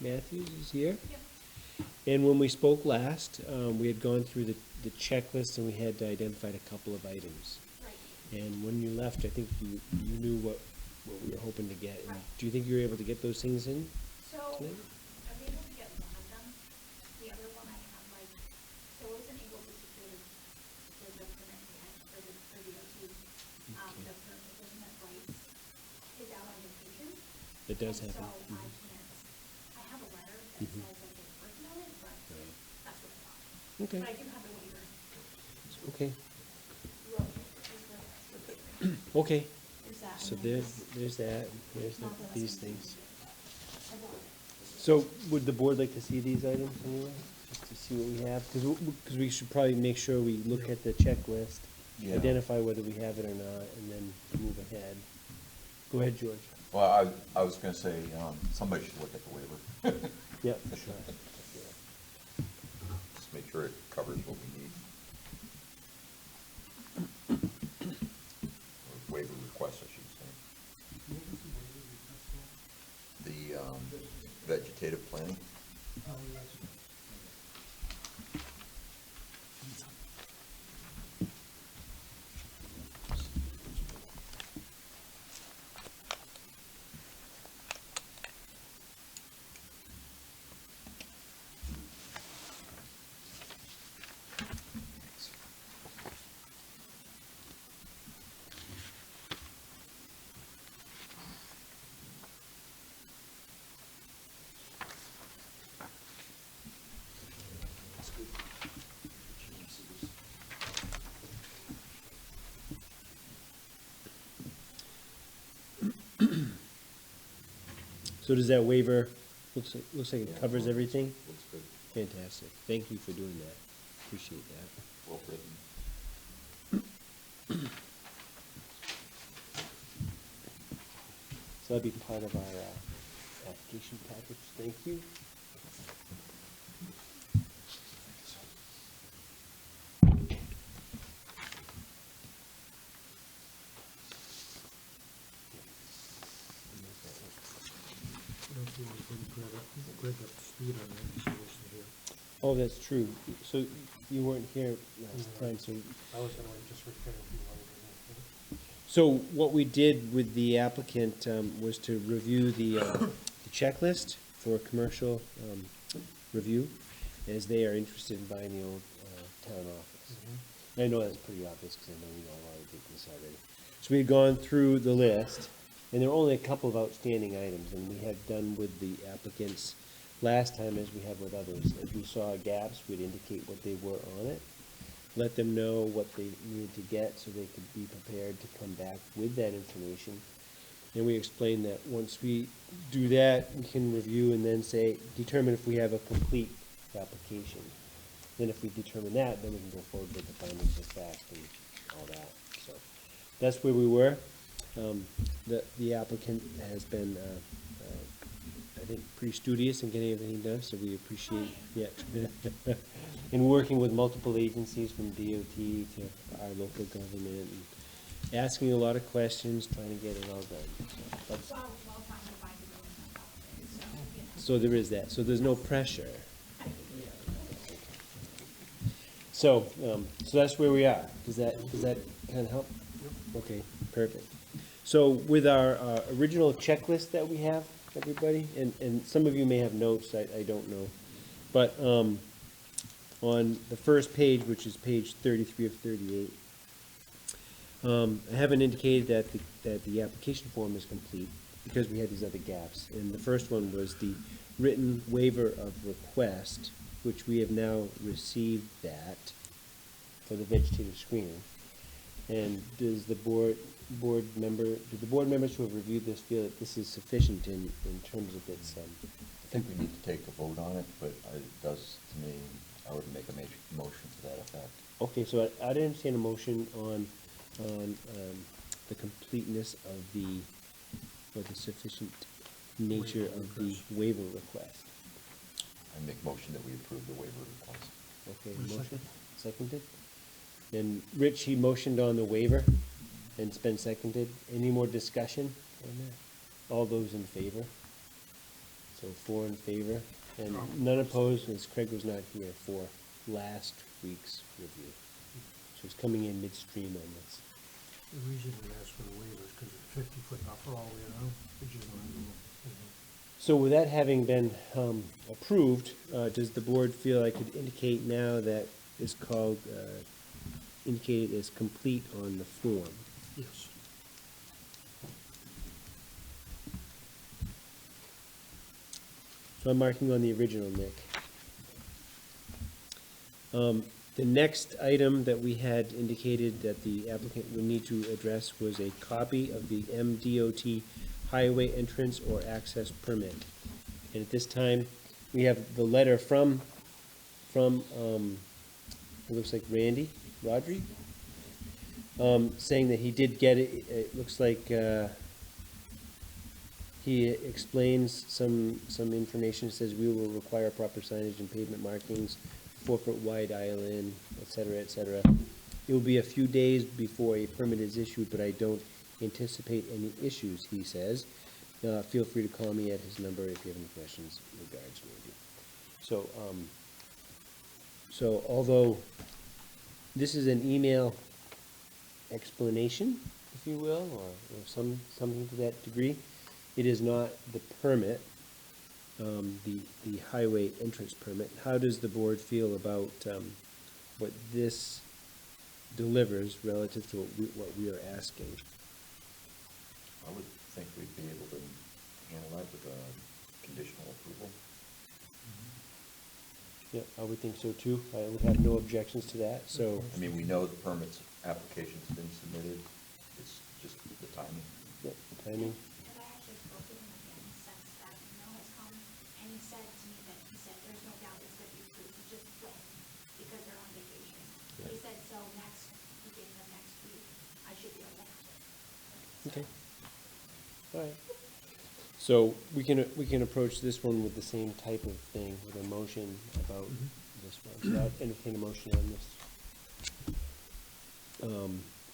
Matthews is here. Yep. And when we spoke last, we had gone through the checklist and we had identified a couple of items. Right. And when you left, I think you knew what we were hoping to get. And Right. do you think you were able to get those things in So, tonight? I was able to get one of them. The other one I have like, so I wasn't able to secure the permit yet for the DOT. Okay. The person that writes is out on vacation. It does And happen. so I can't, I have a letter that Mhm. says that they're working on it, but Right. that's what I thought. Okay. But I do have the waiver. Okay. Road waiver is where that's the waiver. Okay. Is that? So and then there's that. There's not that these that's things. I bought it. So would the board like to see these items anyway? Just to see what we have? Because we should probably make sure we look at the checklist, Yeah. identify whether we have it or not, and then move ahead. Go ahead, George. Well, I was gonna say, somebody should look at the waiver, Yep, for sure. just make sure it covers what we need. Or waiver request, I should say. The, vegetative planning. So does that waiver, looks like it Yeah. covers everything? Looks good, Fantastic. Thank you for doing that. Appreciate that. well written. So that'd be part of our application package. Thank you. I don't see anybody Greg up to speed on that, so wasn't here. Oh, that's true. So you weren't here last time, so. I was gonna just repair a few lines. So what we did with the applicant was to review the checklist for commercial review, as they are interested in buying the old town office. I know that's pretty obvious, because I know you all already did this already. So we had gone through the list, and there were only a couple of outstanding items, and we had done with the applicants last time as we have with others. If we saw gaps, we'd indicate what they were on it, let them know what they needed to get so they could be prepared to come back with that information. And we explained that once we do that, we can review and then say, determine if we have a complete application. Then if we determine that, then we can go forward with the findings of fact and all that. So that's where we were. The applicant has been, I think, pretty studious in getting everything done, so we appreciate, yeah. In working with multiple agencies from DOT to our local government, and asking a lot of questions, trying to get it all done. So that's- Well, trying to find a building on top of it, so, you know. So there is that, so there's no pressure. So, so that's where we are. Does that kind of help? Okay, perfect. So with our original checklist that we have, everybody, and some of you may have notes, I don't know. But on the first page, which is page 33 of 38, I haven't indicated that the application form is complete because we had these other gaps. And the first one was the written waiver of request, which we have now received that for the vegetative screening. And does the board members who have reviewed this feel that this is sufficient in terms of its, I think we need to take a vote on it, but it does, to me, I would make a major motion to that effect. okay, so I'd entertain a motion on the completeness of or the sufficient nature of the waiver request. I make motion that we approve the waiver request. Okay, I'll motion, second. seconded? And Rich, he motioned on the waiver, and it's been seconded. Any more discussion on that? All those in favor? So 4 in favor, and none opposed, as Craig was not here for last week's review. So he's coming in midstream on this. The reason we asked for the waiver is because it's 50-foot buffer all the way around, which is not. So with that having been approved, does the board feel I could indicate now that it's called, indicated as complete on the form? Yes. So I'm marking on the original, Nick. The next item that we had indicated that the applicant would need to address was a copy of the MDOT highway entrance or access permit. And at this time, we have the letter from, it looks like Rodri, saying that he did get it. It looks like, he explains some information, says we will require proper signage and pavement markings, 4-foot wide island, et cetera, et cetera. It will be a few days before a permit is issued, but I don't anticipate any issues, he says. Feel free to call me at his number if you have any questions. Regards, maybe. So although this is an email explanation, if you will, or something to that degree, it is not the permit, the highway entrance permit. How does the board feel about what this delivers relative to what we are asking? I would think we'd be able to handle that with a conditional approval. Yeah, I would think so too. I would have no objections to that, so. I mean, we know the permits application's been submitted, it's just the timing. Yeah, the timing. And I actually spoke to him again since that email has come, and he said to me that, he said, there's no doubt it's gonna be approved, it's just when, because they're on vacation. Yeah. He said, so next, beginning of next week, I should be able to have it. Okay. All right. So we can approach this one with the same type of thing, with a motion about this one. So I'll entertain a motion on this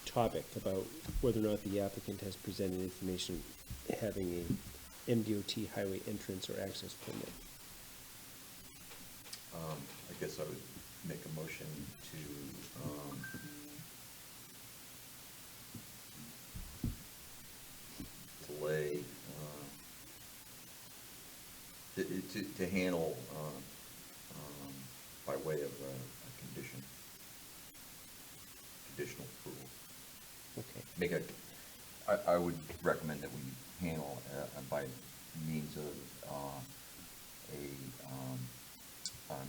topic about whether or not the applicant has presented information having a MDOT highway entrance or access permit. I guess I would make a motion to delay, to handle by way of a conditional approval. Okay. I would recommend that we handle by means of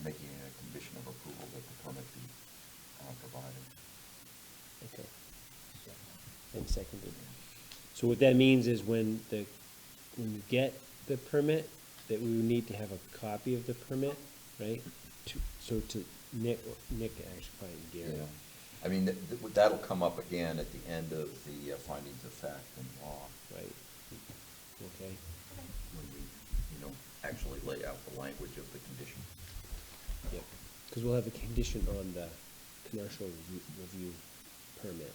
making it a condition of approval that the permit be provided. Okay. And seconded. So what that means is when you get the permit, that we would need to have a copy of the permit, right? So to Nick actually, probably Gary. Yeah. I mean, that'll come up again at the end of the findings of fact and law, Right. Okay. when we, actually lay out the language of the condition. Yep. Because we'll have a condition on the commercial review permit.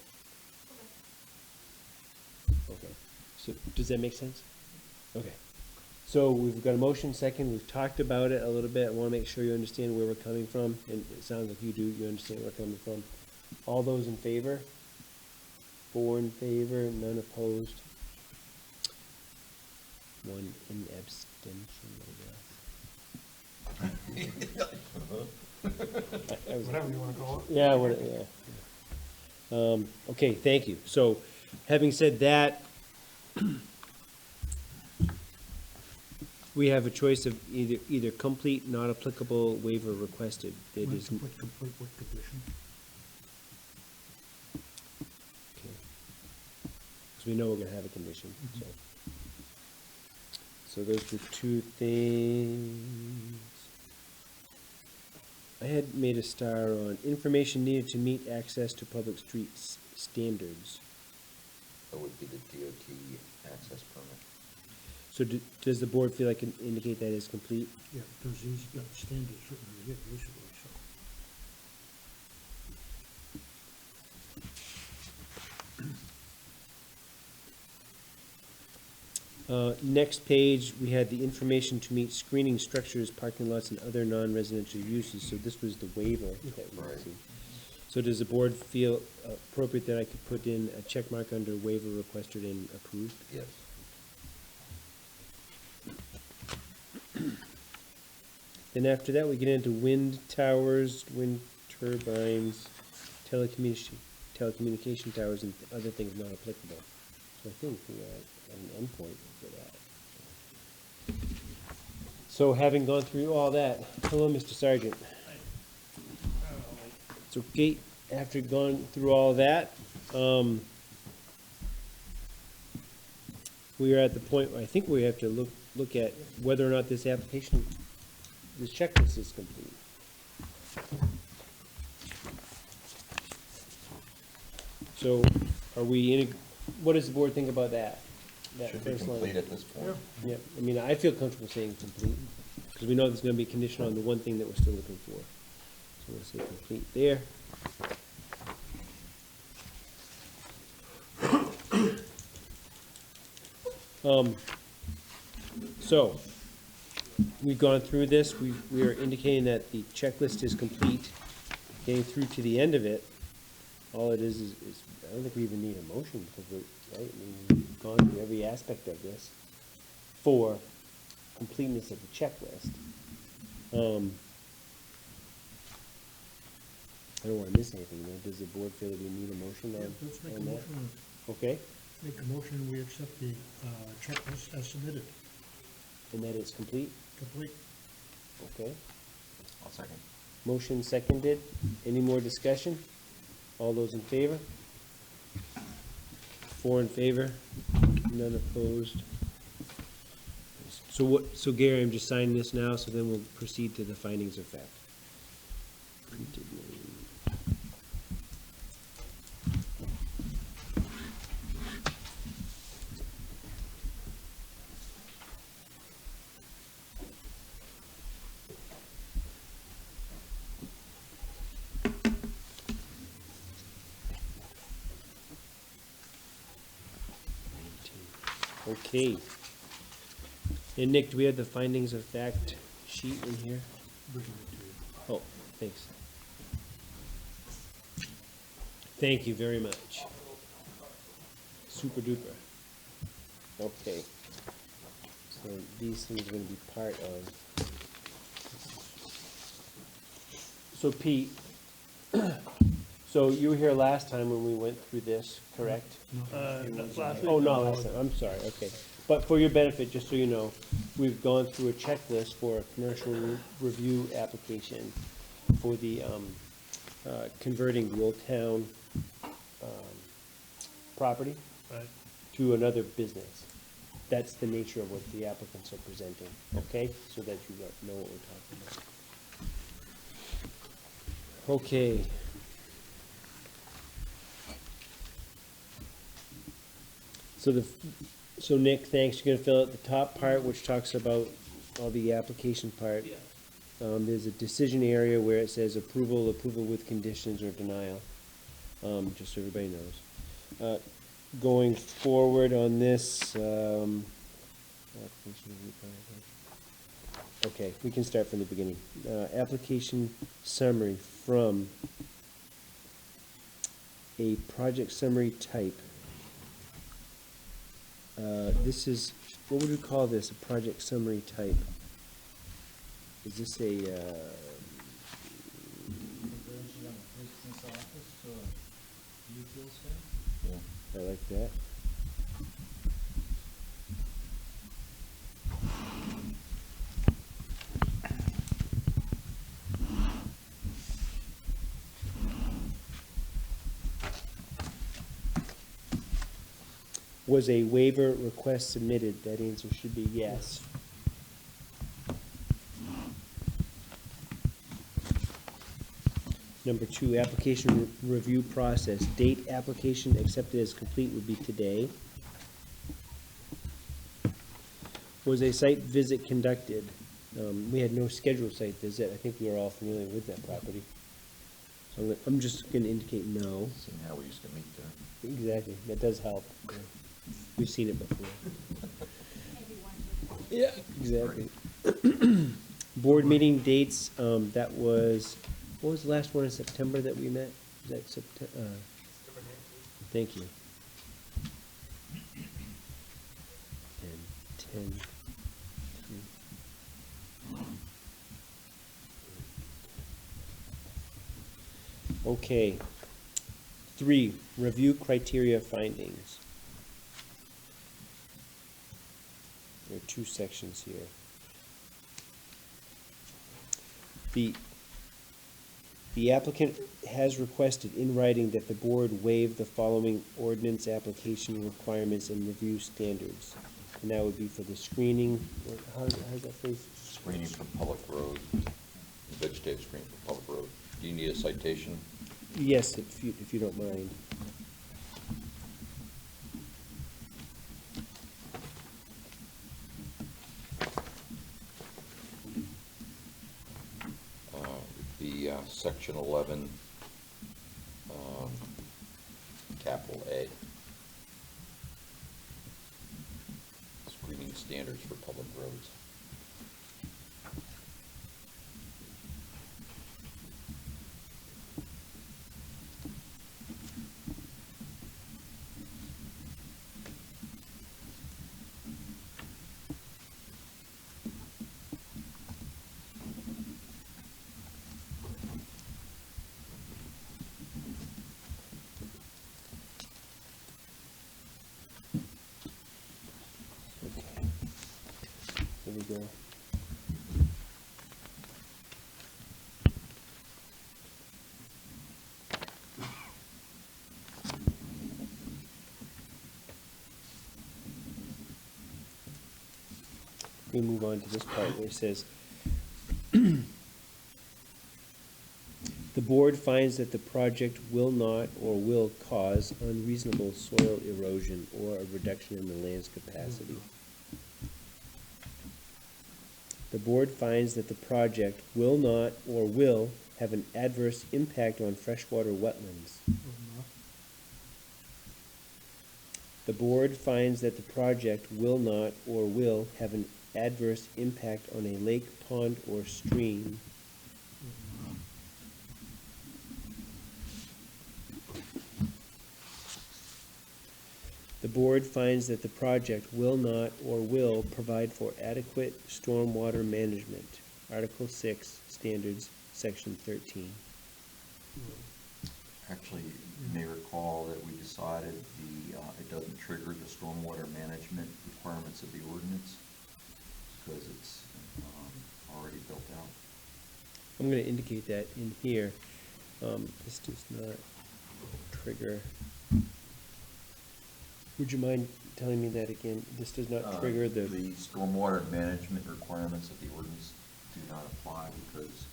Okay. So does that make sense? Okay. So we've got a motion second. We've talked about it a little bit. I want to make sure you understand where we're coming from, and it sounds like you do. You understand where we're coming from. All those in favor? 4 in favor, none opposed. 1 in abstention, I guess. I was- Whatever you wanna call it. Yeah, yeah. Okay, thank you. So, having said that, we have a choice of either complete, not applicable, waiver requested. It is, What complete, what condition? because we know we're gonna have a condition, so. So those were two things. I had made a star on information needed to meet access to public streets standards. That would be the DOT access permit. So does the board feel like can indicate that is complete? Yeah, because he's got standards written in here, basically, so. Next page, we had the information to meet screening structures, parking lots, and other non-residential uses, so this was the waiver that we Right. received. So does the board feel appropriate that I could put in a check mark under waiver requested and approved? Yes. Then after that, we get into wind towers, wind turbines, telecommunication towers, and other things not applicable. So I think we are at an endpoint for that. So having gone through all that, hello, Mr. Sergeant. So Kate, after going through all that, we are at the point where I think we have to look at whether or not this application, this checklist is complete. So are we in, what does the board think about that? That Should be first line? complete at this point. Yeah, I mean, I feel comfortable saying complete, because we know there's gonna be condition on the one thing that we're still looking for. So we'll say complete there. So, we've gone through this, we are indicating that the checklist is complete. Getting through to the end of it, all it is, I don't think we even need a motion, because we're, right, I mean, we've gone through every aspect of this for completeness of the checklist. I don't wanna miss anything, though. Does the board feel that we need a motion Yeah, on, let's make a on that? motion, Okay, we accept the checklist as submitted, and that it's complete, complete. okay? I'll second. Motion seconded. Any more discussion? All those in favor? 4 in favor, none opposed. So Gary, I'm just signing this now, so then we'll proceed to the findings of fact. Printed name. Okay. And Nick, do we have the findings of fact sheet in here? Bring it to you. Oh, thanks. Thank you very much. Super duper. Okay. So these things are gonna be part of. So Pete, so you were here last time when we went through this, correct? Oh, no, last time, I'm sorry, okay. But for your benefit, just so you know, we've gone through a checklist for a commercial review application for the, converting the Old Town, property Right. to another business. That's the nature of what the applicants are presenting, okay? So that you know what we're talking about. Okay. So Nick, thanks, you're gonna fill out the top part, which talks about all the application part. Yeah. There's a decision area where it says approval with conditions, or denial, just so everybody knows. Going forward on this, okay, we can start from the beginning. Application summary from a project summary type. This is, what would we call this, a project summary type? Is this a, Yeah. I like that. Was a waiver request submitted? That answer should be yes. Number 2, application review process. Date application accepted as complete would be today. Was a site visit conducted? We had no scheduled site visit. I think we are all familiar with that property. So I'm just gonna indicate no. Seeing how we used to meet there. Exactly, that does help. We've seen it before. Yeah, exactly. Board meeting dates, that was, what was the last one in September that we met? Was that September? Thank you. And 10. Okay. 3, review criteria findings. There are 2 sections here. The applicant has requested in writing that the board waive the following ordinance application requirements and review standards. And that would be for the screening, how's that phrase? Screening from public road, vegetative screening from public road. Do you need a citation? Yes, if you don't mind. The section 11, capital A. Screening standards for public roads. Okay. Here we go. We move on to this part where it says, the board finds that the project will not or will cause unreasonable soil erosion or a reduction in the land's capacity. The board finds that the project will not or will have an adverse impact on freshwater wetlands. The board finds that the project will not or will have an adverse impact on a lake, pond, or stream. The board finds that the project will not or will provide for adequate stormwater management. Article 6, Standards, Section 13. Actually, you may recall that we decided it doesn't trigger the stormwater management requirements of the ordinance because it's already built out. I'm going to indicate that in here. This does not trigger. Would you mind telling me that again? This does not trigger the. The stormwater management requirements of the ordinance do not apply because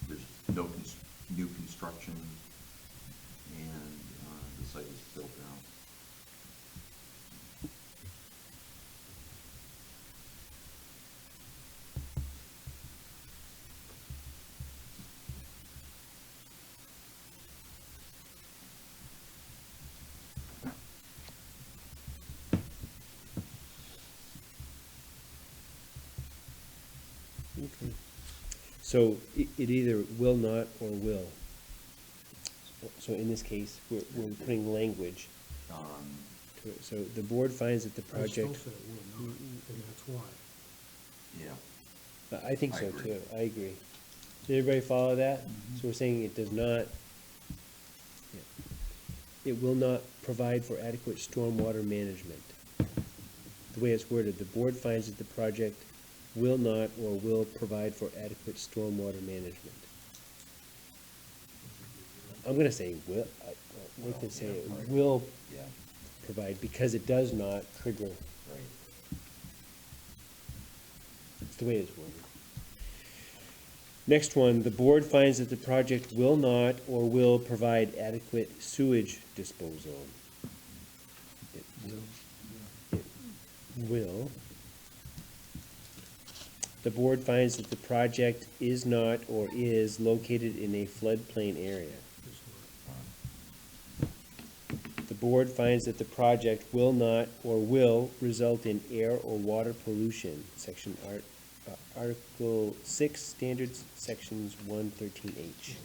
there's no new construction and the site is built out. Okay. So it either will not or will. So in this case, we're putting language to it. So the board finds that the I still project. said it would not, and that's why. Yeah. I think I so agree. too. I agree. Did everybody follow that? So we're saying it does not. Yeah. It will not provide for adequate stormwater management. The way it's worded, the board finds that the project will not or will provide for adequate stormwater management. I'm gonna say will, we could say it will Yeah, provide, because it does not trigger, right. it's the way it's worded. Next one, the board finds that the project will not or will provide adequate sewage disposal. It will. The board finds that the project is not or is located in a floodplain area. It's not. The board finds that the project will not or will result in air or water pollution, Article 6, Standards, Sections 113H.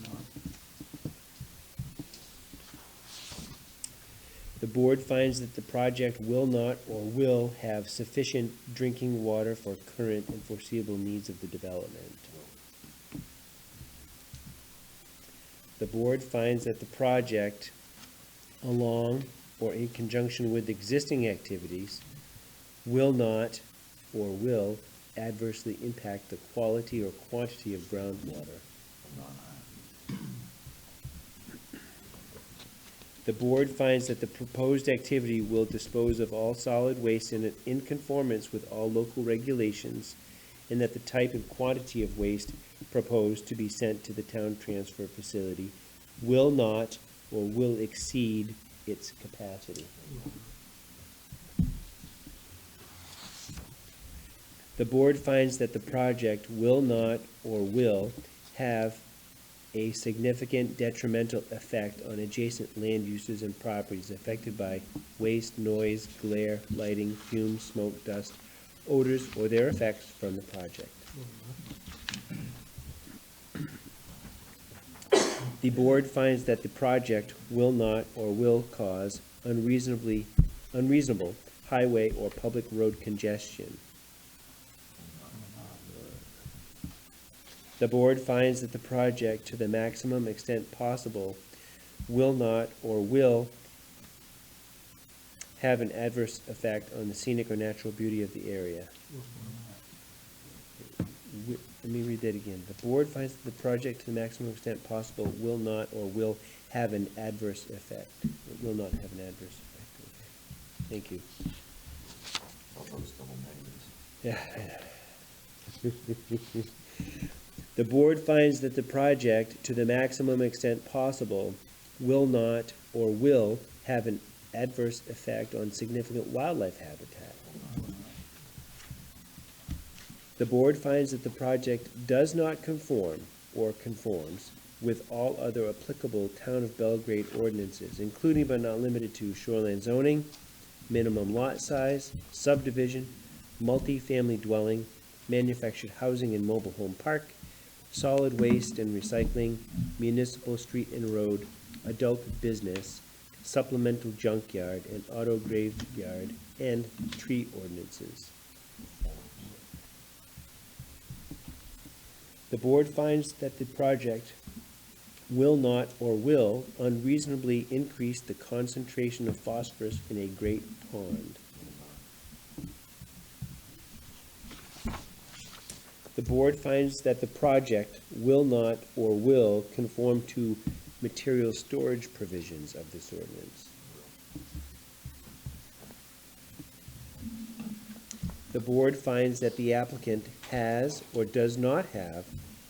The board finds that the project will not or will have sufficient drinking water for current and foreseeable needs of the development. The board finds that the project, along or in conjunction with existing activities, will not or will adversely impact the quality or quantity of groundwater. The board finds that the proposed activity will dispose of all solid waste in conformance with all local regulations, and that the type and quantity of waste proposed to be sent to the town transfer facility will not or will exceed its capacity. The board finds that the project will not or will have a significant detrimental effect on adjacent land uses and properties affected by waste, noise, glare, lighting, fumes, smoke, dust, odors, or their effects from the project. The board finds that the project will not or will cause unreasonable highway or public road congestion. The board finds that the project, to the maximum extent possible, will not or will have an adverse effect on the scenic or natural beauty of the area. Let me read that again. The board finds that the project, to the maximum extent possible, will not or will have an adverse effect. It will not have an adverse effect. Okay. Thank you. All those double negatives. Yeah. The board finds that the project, to the maximum extent possible, will not or will have an adverse effect on significant wildlife habitat. The board finds that the project does not conform or conforms with all other applicable Town of Belgrade ordinances, including but not limited to shoreline zoning, minimum lot size, subdivision, multi-family dwelling, manufactured housing and mobile home park, solid waste and recycling, municipal street and road, adult business, supplemental junkyard and auto graveyard, and tree ordinances. The board finds that the project will not or will unreasonably increase the concentration of phosphorus in a great pond. The board finds that the project will not or will conform to material storage provisions of this ordinance. The board finds that the applicant has or does not have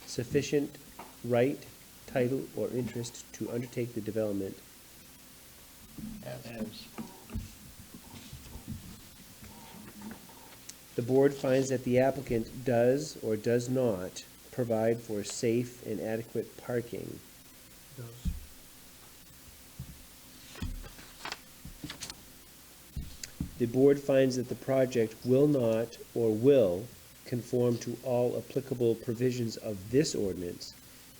sufficient right, title, or interest to undertake the development. The board finds that the applicant does or does not provide for safe and adequate parking. Does. The board finds that the project will not or will conform to all applicable provisions of this ordinance,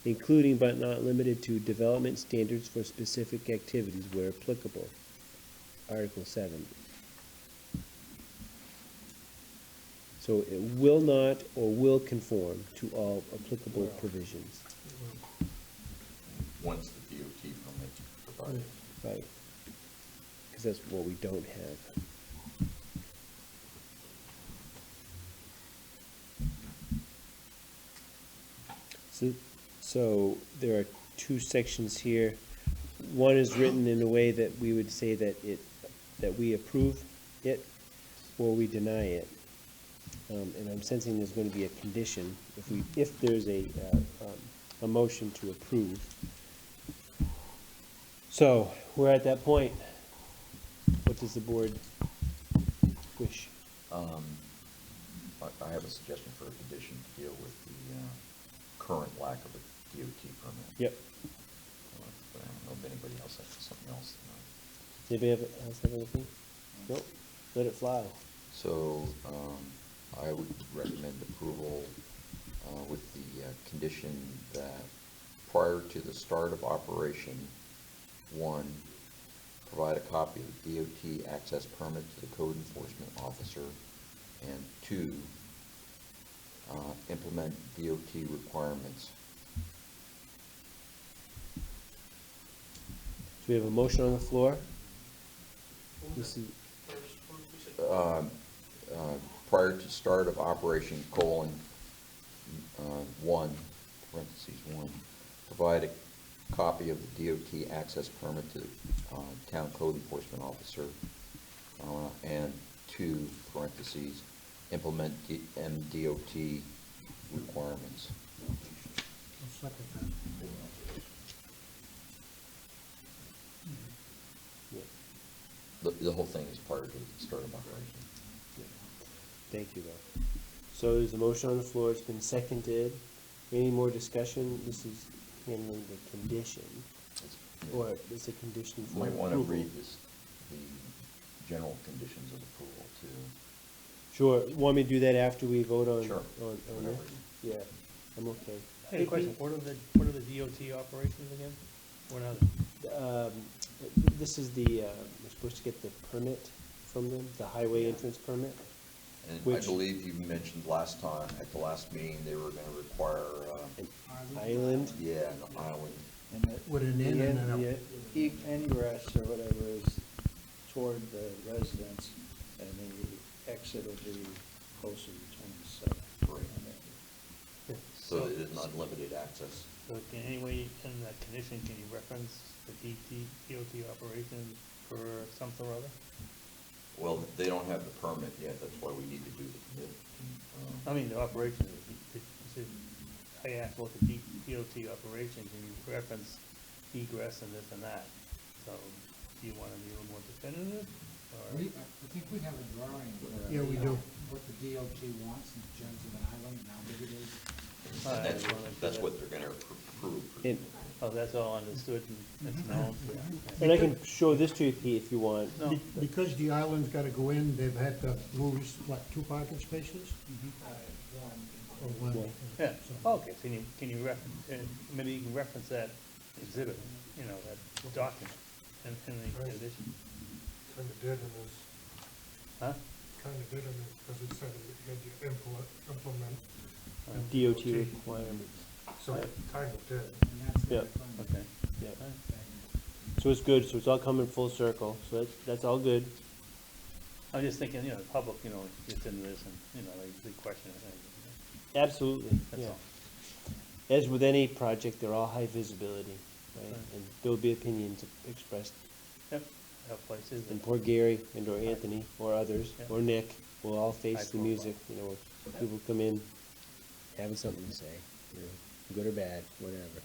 including but not limited to development standards for specific activities where applicable. Article 7. So it will not or will conform to all applicable provisions. Once the DOT permit provided. Right. Because that's what we don't have. So there are two sections here. One is written in a way that we would say that we approve it or we deny it. And I'm sensing there's going to be a condition if there's a motion to approve. So we're at that point. What does the board wish? I have a suggestion for a condition to deal with the current lack of a DOT permit. Yep. But I don't know if anybody else has something else. Anybody else have anything? Nope, let it fly. So, I would recommend approval, with the condition that prior to the start of operation, 1, provide a copy of the DOT access permit to the code enforcement officer, and 2, implement DOT requirements. So we have a motion on the floor. This is, Prior to start of operation, 1, parentheses 1, provide a copy of the DOT access permit to the town code enforcement officer, and 2, parentheses, implement MDOT requirements. I'll second that. The whole thing is prior to the start of operation. thank you, though. So there's a motion on the floor, it's been seconded. Any more discussion? This is handling the condition, or it's a condition for Might want to approval. read this, the general conditions of approval too. Sure, want me to do that after we vote on, Sure. on this? Whatever. Yeah, I'm okay. I had a question, what are the DOT operations again? What are they? This is the, we're supposed to get the permit from them, the highway entrance permit. And I Which- believe you mentioned last time, at the last meeting, they were gonna require, An island. yeah, an island. And the With an in and an out. the ingress or whatever is toward the residence, and the exit will be closer to 27. Right. So it is not limited access. So in any way, in that condition, can you reference the DOT operations for something or other? Well, they don't have the permit yet, that's why we need to do the, I mean, the operations, I asked what the DOT operation, can you reference egress and this and that? So, do you want to be a little more definitive, or? I think we have a drawing. Yeah, we do. What the DOT wants in terms of an island and how big it is. and that's what they're gonna approve. And, Oh, that's all understood and it's known? and I can show this to you, Pete, if you want. No. Because the island's gotta go in, they've had to lose, what, 2 parking spaces? Or one? One. Yeah, So- okay, so can you reference, maybe you can reference that exhibit, you know, that document in the Right. condition? Kinda did in this, Huh? kinda did in this, because it said you had to implement, DOT requirements. so it kinda did. And that's Yeah. their fund. Okay. Yeah. So it's good, so it's all coming full circle, so that's all good. I'm just thinking, you know, the public, you know, gets into this and, you know, they question it. Absolutely, That's yeah. all. As with any project, they're all high visibility, right? Right. And there'll be opinions expressed. Yep, have places. And poor Gary and or Anthony or others, Yeah. or Nick, will all face High the profile. music, you know, people come in having something to say, you know, good or bad, whatever.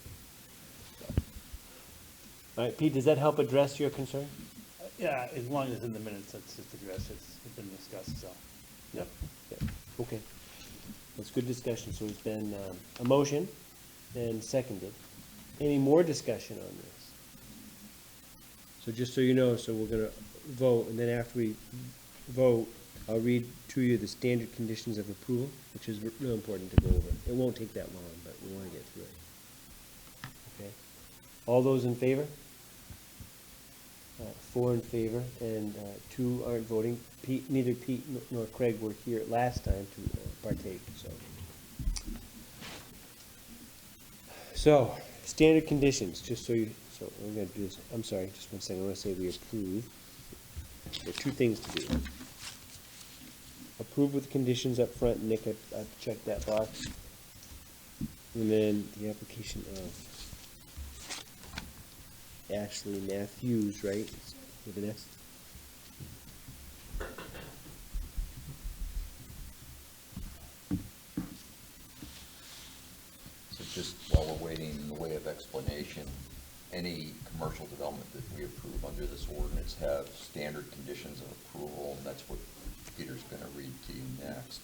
All right, Pete, does that help address your concern? Yeah, as long as in the minutes it's addressed, it's been discussed, so. Yep. Yeah, okay. That's good discussion, so it's been a motion and seconded. Any more discussion on this? So just so you know, so we're gonna vote, and then after we vote, I'll read to you the standard conditions of approval, which is real important to go over. It won't take that long, but we wanna get through it. Okay? All those in favor? 4 in favor, and 2 aren't voting. Pete, neither Pete nor Craig were here last time to partake, so. So, standard conditions, just so you, so we're gonna do this, I'm sorry, just one second, I wanna say we approve. There are 2 things to do. Approve with conditions up front, Nick, I've checked that box. And then the application of Ashley Matthews, right, with an S? So just while we're waiting in the way of explanation, any commercial development that we approve under this ordinance have standard conditions of approval, and that's what Peter's gonna read to you next.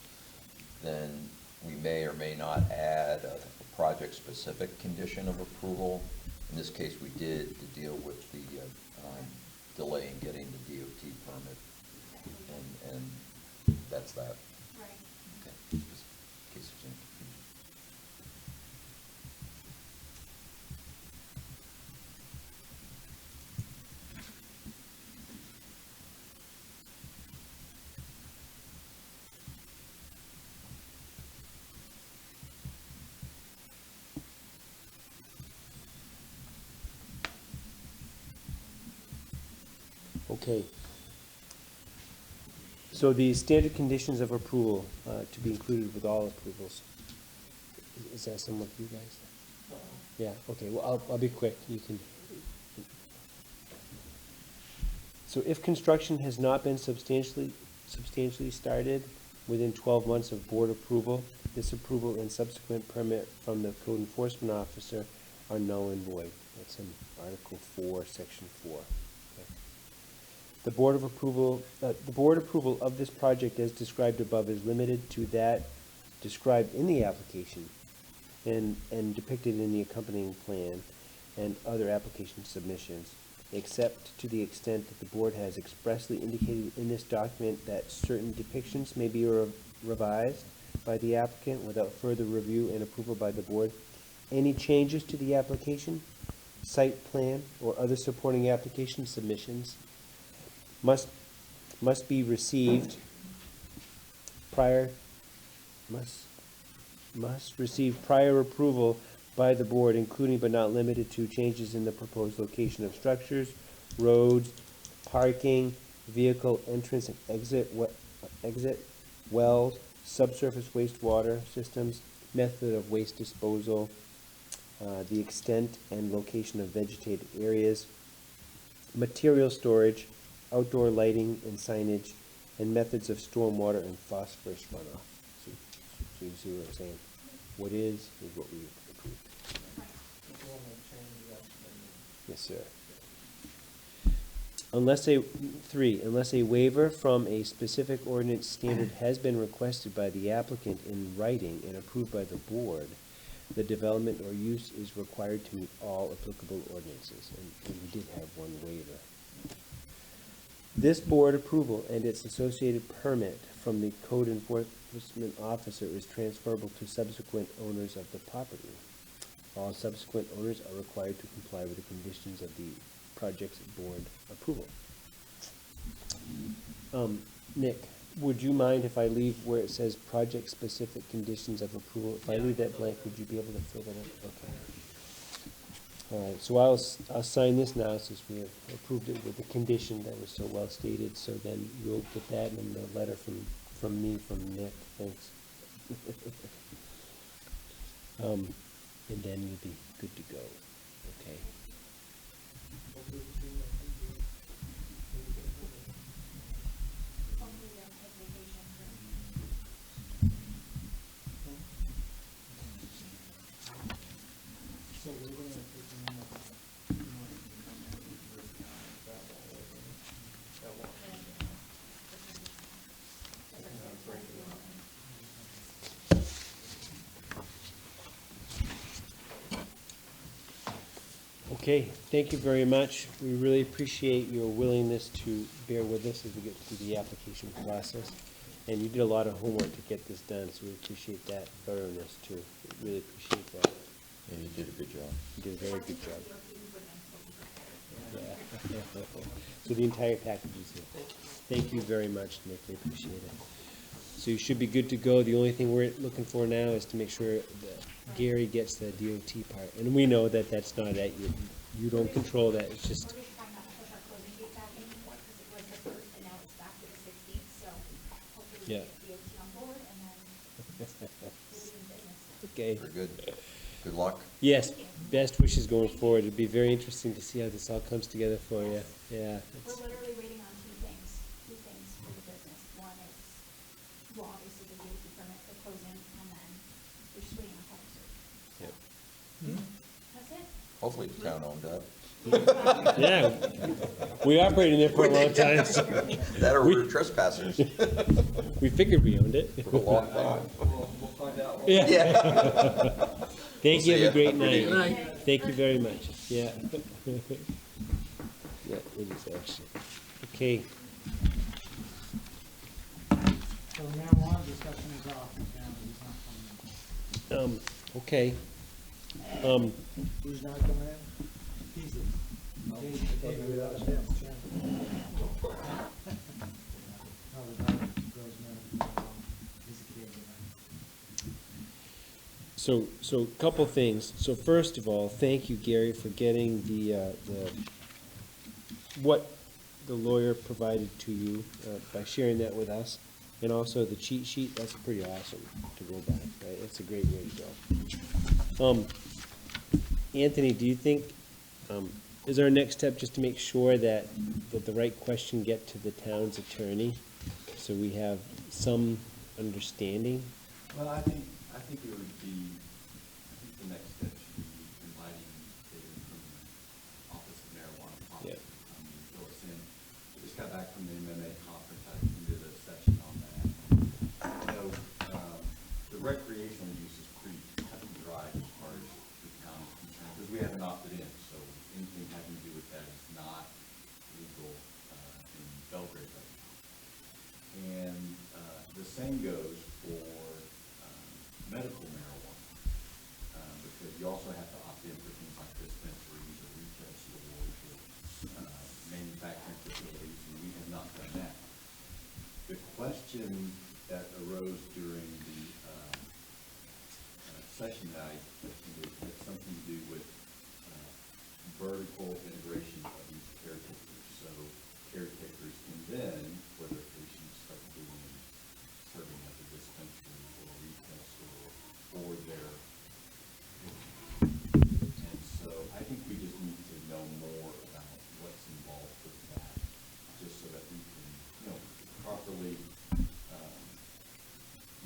Then we may or may not add a project-specific condition of approval. In this case, we did to deal with the delay in getting the DOT permit, and that's that. Right. Okay, just in case there's any confusion. Okay. So the standard conditions of approval, to be included with all approvals. Is that somewhat you guys? Yeah, okay, well, I'll be quick, you can. So if construction has not been substantially started within 12 months of board approval, this approval and subsequent permit from the code enforcement officer are null and void. That's in Article 4, Section 4. Okay. The board approval of this project as described above is limited to that described in the application and depicted in the accompanying plan and other application submissions, except to the extent that the board has expressly indicated in this document that certain depictions may be revised by the applicant without further review and approval by the board. Any changes to the application, site plan, or other supporting application submissions must be received must receive prior approval by the board, including but not limited to changes in the proposed location of structures, roads, parking, vehicle entrance and exit, wells, subsurface wastewater systems, method of waste disposal, the extent and location of vegetated areas, material storage, outdoor lighting and signage, and methods of stormwater and phosphorus runoff. So you see what I'm saying? What is what we approved. Yes, sir. Unless a waiver from a specific ordinance standard has been requested by the applicant in writing and approved by the board, the development or use is required to meet all applicable ordinances, and we did have one waiver. This board approval and its associated permit from the code enforcement officer is transferable to subsequent owners of the property. All subsequent owners are required to comply with the conditions of the project's board approval. Nick, would you mind if I leave where it says project-specific conditions of approval? If I leave that blank, would you be able to fill that in? Okay. All right, so I'll sign this now since we have approved it with the condition that was so well stated. So then you'll get that and the letter from me, from Nick. Thanks. And then you'll be good to go. Okay. Hopefully they'll take vacation So we're gonna take them out. Okay, thank you very much. We really appreciate your willingness to bear with us as we get through the application process. And you did a lot of homework to get this done, so we appreciate that thoroughness too. We really appreciate that. Yeah, you did a good job. You did a very good job. Yeah. So the entire package is here. Thank you very much, Nick. I appreciate it. So you should be good to go. The only thing we're looking for now is to make sure that Gary gets the DOT part. And we know that that's not at you. You don't control that. It's just, We're just trying not to push our closing date back anymore, because it was the first, and now it's back to the 16th, so hopefully we Yeah. get DOT on board, and then we'll be in business. okay. Very good. Good luck. Yes, best wishes going forward. It'd be very interesting to see how this all comes together for you. Yeah. We're literally waiting on two things for the business. One is, well, obviously the DOT permit for closing, and then we're just waiting on title search. Yep. That's it. Hopefully the town owned that. Yeah. We operated there for a long time, so That or We- we're trespassers we figured we owned it. for a long time. Yeah. Thank you. We'll see Have a ya. great Have a good night. evening. Thank you very much. Yeah. Yeah. it is actually. Okay, So the marijuana discussion is off, apparently he's not coming in. okay. Who's not coming in? He's the. Oh, I thought maybe that was him. No, the guy that grows marijuana, he's a caregiver. So couple things. So first of all, thank you, Gary, for getting what the lawyer provided to you, by sharing that with us. And also the cheat sheet, that's pretty awesome to go back, right? That's a great way to go. Anthony, do you think, is our next step just to make sure that the right question get to the town's attorney? So we have some understanding? Well, I think it would be, I think the next step should be inviting David from the Office of Marijuana Policy. Yeah. Fill us in. We just got back from the MMA conference, I did a session on that. You know, the recreational use is pretty cut and dry as far as the town is concerned, because we haven't opted in, so anything having to do with that is not legal in Belgrade right now. And the same goes for medical marijuana, because you also have to opt in for things like dispensaries or retail stores or manufacturing facilities, and we have not done that. The question that arose during the session that I attended had something to do with vertical integration of these caretakers. So caretakers can then, for their patients, start doing serving at the dispensary or retail store or their and so I think we just need to know more about what's involved with that, just so that we can, you know, properly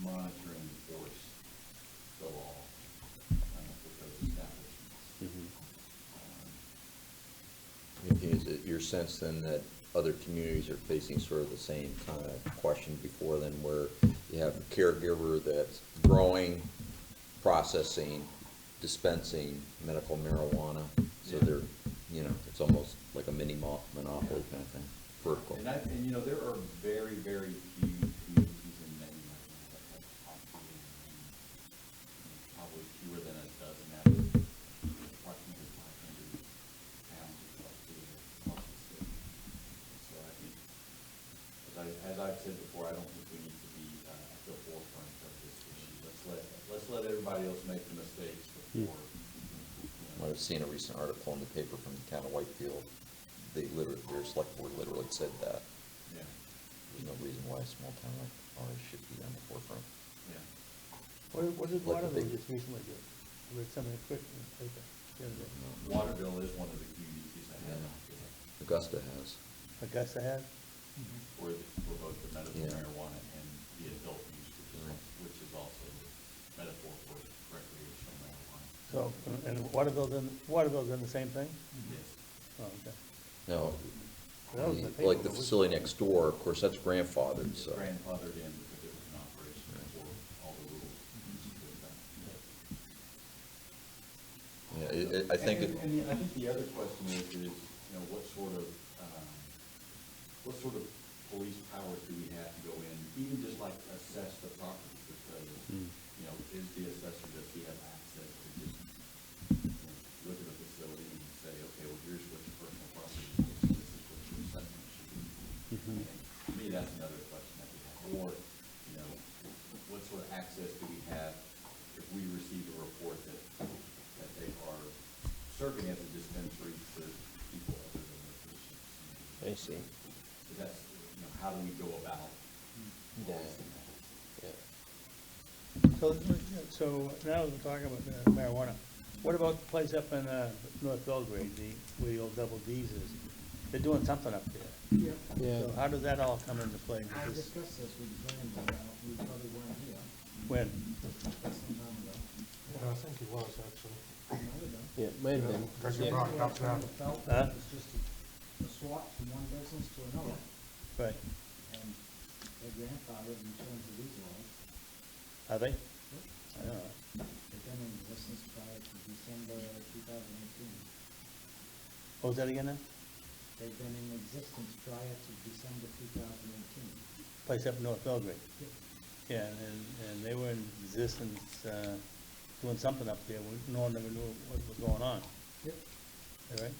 monitor and enforce the law with those establishments. Is it your sense then that other communities are facing sort of the same kind of question before then, where you have a caregiver that's growing, processing, dispensing medical marijuana, so Yeah. they're, you know, it's almost like a mini monopoly kind of thing, vertical. And you know, there are very, very few communities in Maine right now that have populated, probably fewer than a dozen out of approximately 500 towns across the state. So I think, as I've said before, I don't think we need to be at the forefront of this issue. Let's let everybody else make the mistakes before. I've seen a recent article in the paper from the town of Whitefield. They literally, their select board literally said that. Yeah, There's no reason why a small town like ours should be on the forefront. yeah. What did Like the Waterville big- just recently do? I read something quick in the paper the other day. Waterville is one of the communities that have, Augusta has. Augusta had? for both the medical Yeah. marijuana and the adult use, which is also metaphor for recreational marijuana. So, and Waterville's in the same thing? Yes. Oh, okay. No, That was in the paper, like the but we- facility next door, of course, that's grandfathered, It's so. grandfathered in because it was an operation before all the rules. Yeah, I think, And I think the other question is, you know, what sort of police powers do we have to go in, even just like assess the property, because, you know, is the assessor, does he have access to just, you know, look at a facility and say, okay, well, here's what your personal property is, this is what your assessment should be. And to me, that's another question that we have, or, you know, what sort of access do we have if we receive a report that they are serving as a dispensary to people other than their patients. I see. So that's, you know, how do we go about policing that? Yeah. So now we're talking about marijuana. What about the place up in North Belgrade, where the old Double D's is? They're doing something up there. Yeah, Yeah. So how does that all come into play? I Because discussed this with Glenn, but we probably weren't here when? some time ago. Yeah, I think he was actually. Might have been. Yeah, might have been. Because you Yeah. brought it up now. Felt Huh? that it was just a swap from one business to another, Right. and their grandfathered in terms of these laws. Are they? I don't know. They've been in existence prior to December 2018. What was that again then? They've been in existence prior to December 2018. Place up in North Belgrade. Yeah, and they were in existence, doing something up there, no one ever knew what was going on. Yep. All right?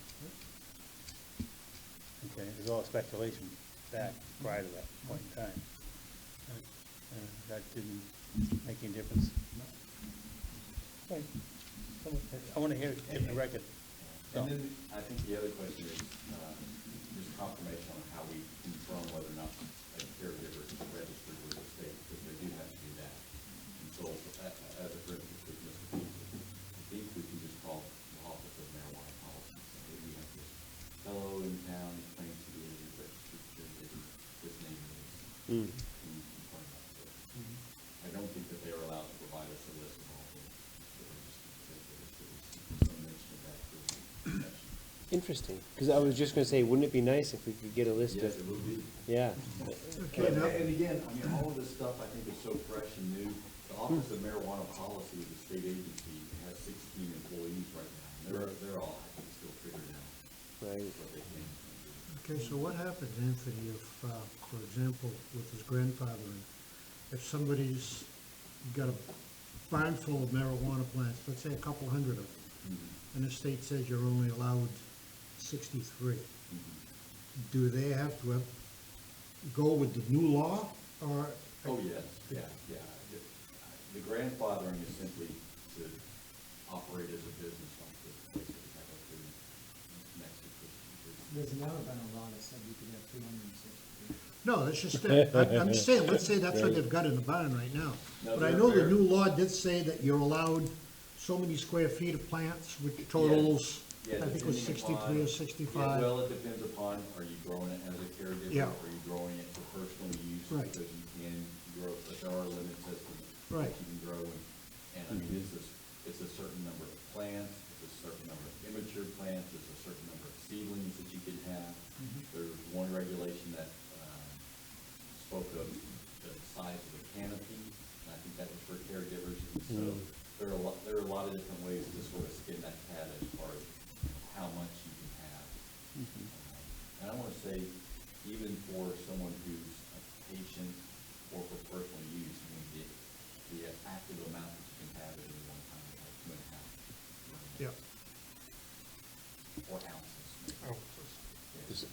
Okay, it was all speculation back prior to that point in time. That didn't make any difference. Okay. I want to hear it in the record. So, And then I think the other question is, just confirmation on how we confirm whether or not a caregiver is registered with the state, because they do have to do that. And so, as a for instance, with Mr. Beasley, I think we can just call the Office of Marijuana Policy, and say, we have this fellow in town that claims to be a registered caregiver, his name is, Mm. can you confirm that? So, I don't think that they are allowed to provide us a list of all the registered caregivers, there was some mention of that during the session. Interesting, because I was just gonna say, wouldn't it be nice if we could get a list of, Yes, it will be. yeah. Okay, now, And again, I mean, all of this stuff I think is so fresh and new. The Office of Marijuana Policy is a state agency, it has 16 employees right now. They're all, I think, still figuring out Right. what they can. okay, so what happens, Anthony, if, for example, with his grandfathering, if somebody's got a barn full of marijuana plants, let's say a couple hundred of them, and the state says you're only allowed 63, do they have to go with the new law, or? Oh, yes, yeah. The grandfathering is simply to operate as a business like this place that we have up here next to Christian. There's never been a law that said you could have 263. No, that's just it. I'm just saying, let's say that's what they've got in the barn right now. No, But I they're know the fair. new law did say that you're allowed so many square feet of plants, which totals, Yeah, I think it was depending 63 or upon- 65. Yeah, well, it depends upon, are you growing it as a caregiver? Yeah. Are you growing it for personal use? Right. Because you can grow, but there are limits as to Right. what you can grow. And I mean, it's a certain number of plants, it's a certain number of immature plants, it's a certain number of seedlings that you can have. There's one regulation that spoke of the size of the canopy, and I think that was for caregivers. And so there are a lot of different ways to sort of skin that cat as far as how much you can have. And I want to say, even for someone who's a patient or for personal use, I mean, the active amount that you can have at any one time is like 2.5. Yeah. Or ounces.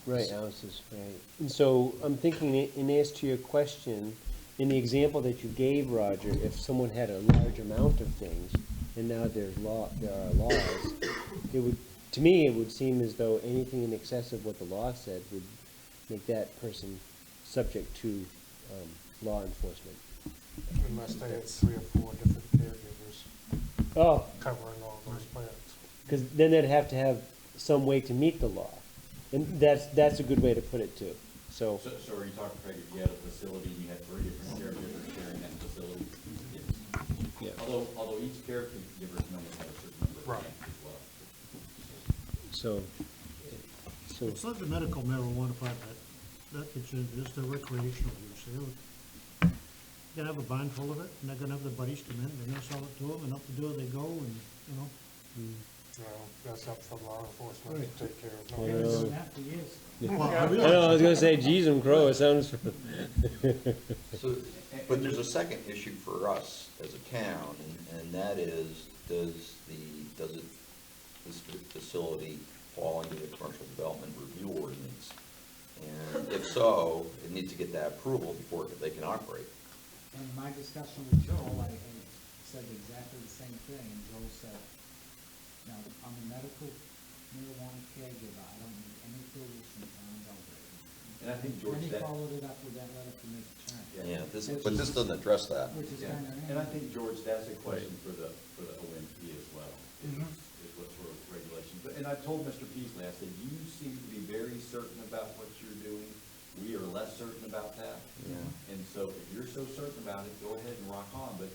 Right, ounces, right. And so I'm thinking, in answer to your question, in the example that you gave, Roger, if someone had a large amount of things, and now there are laws, it would, to me, it would seem as though anything in excess of what the law said would make that person subject to law enforcement. Unless they had 3 or 4 different caregivers Oh, covering all those plants. because then they'd have to have some way to meet the law. And that's a good way to put it, too. So, So are you talking, Craig, if you had a facility and you had 3 different caregivers sharing that facility? Yes. yeah. Although each caregiver can only have a certain number of Right. plants as well. So, It's not the medical marijuana part that gets into, it's the recreational use. They're gonna have a barn full of it, and they're gonna have the buddies come in, they're gonna sell it to them, and up the door they go, and, you know. Well, that's up for law enforcement Right. to take care of. Well, They've no. been doing that for years. Well, I I realize know, I was gonna say, geez, crow, it sounds, So, but there's a second issue for us as a town, and that is, does this facility fall under the commercial development review ordinance? And if so, it needs to get that approval before they can operate. In my discussion with Joel, I said exactly the same thing, and Joel said, now, I'm a medical marijuana caregiver, I don't need any approvals from town Belgrade. And I think, George, Then he that. followed it up with that letter from Mr. Turner. Yeah, but this doesn't address that. Which is Yeah, kind of. and I think, George, that's a question for the OMP as well, is what sort of regulations. And I told Mr. Peasley, I said, you seem to be very certain about what you're doing. We are less certain about that. Yeah. And so if you're so certain about it, go ahead and rock on. But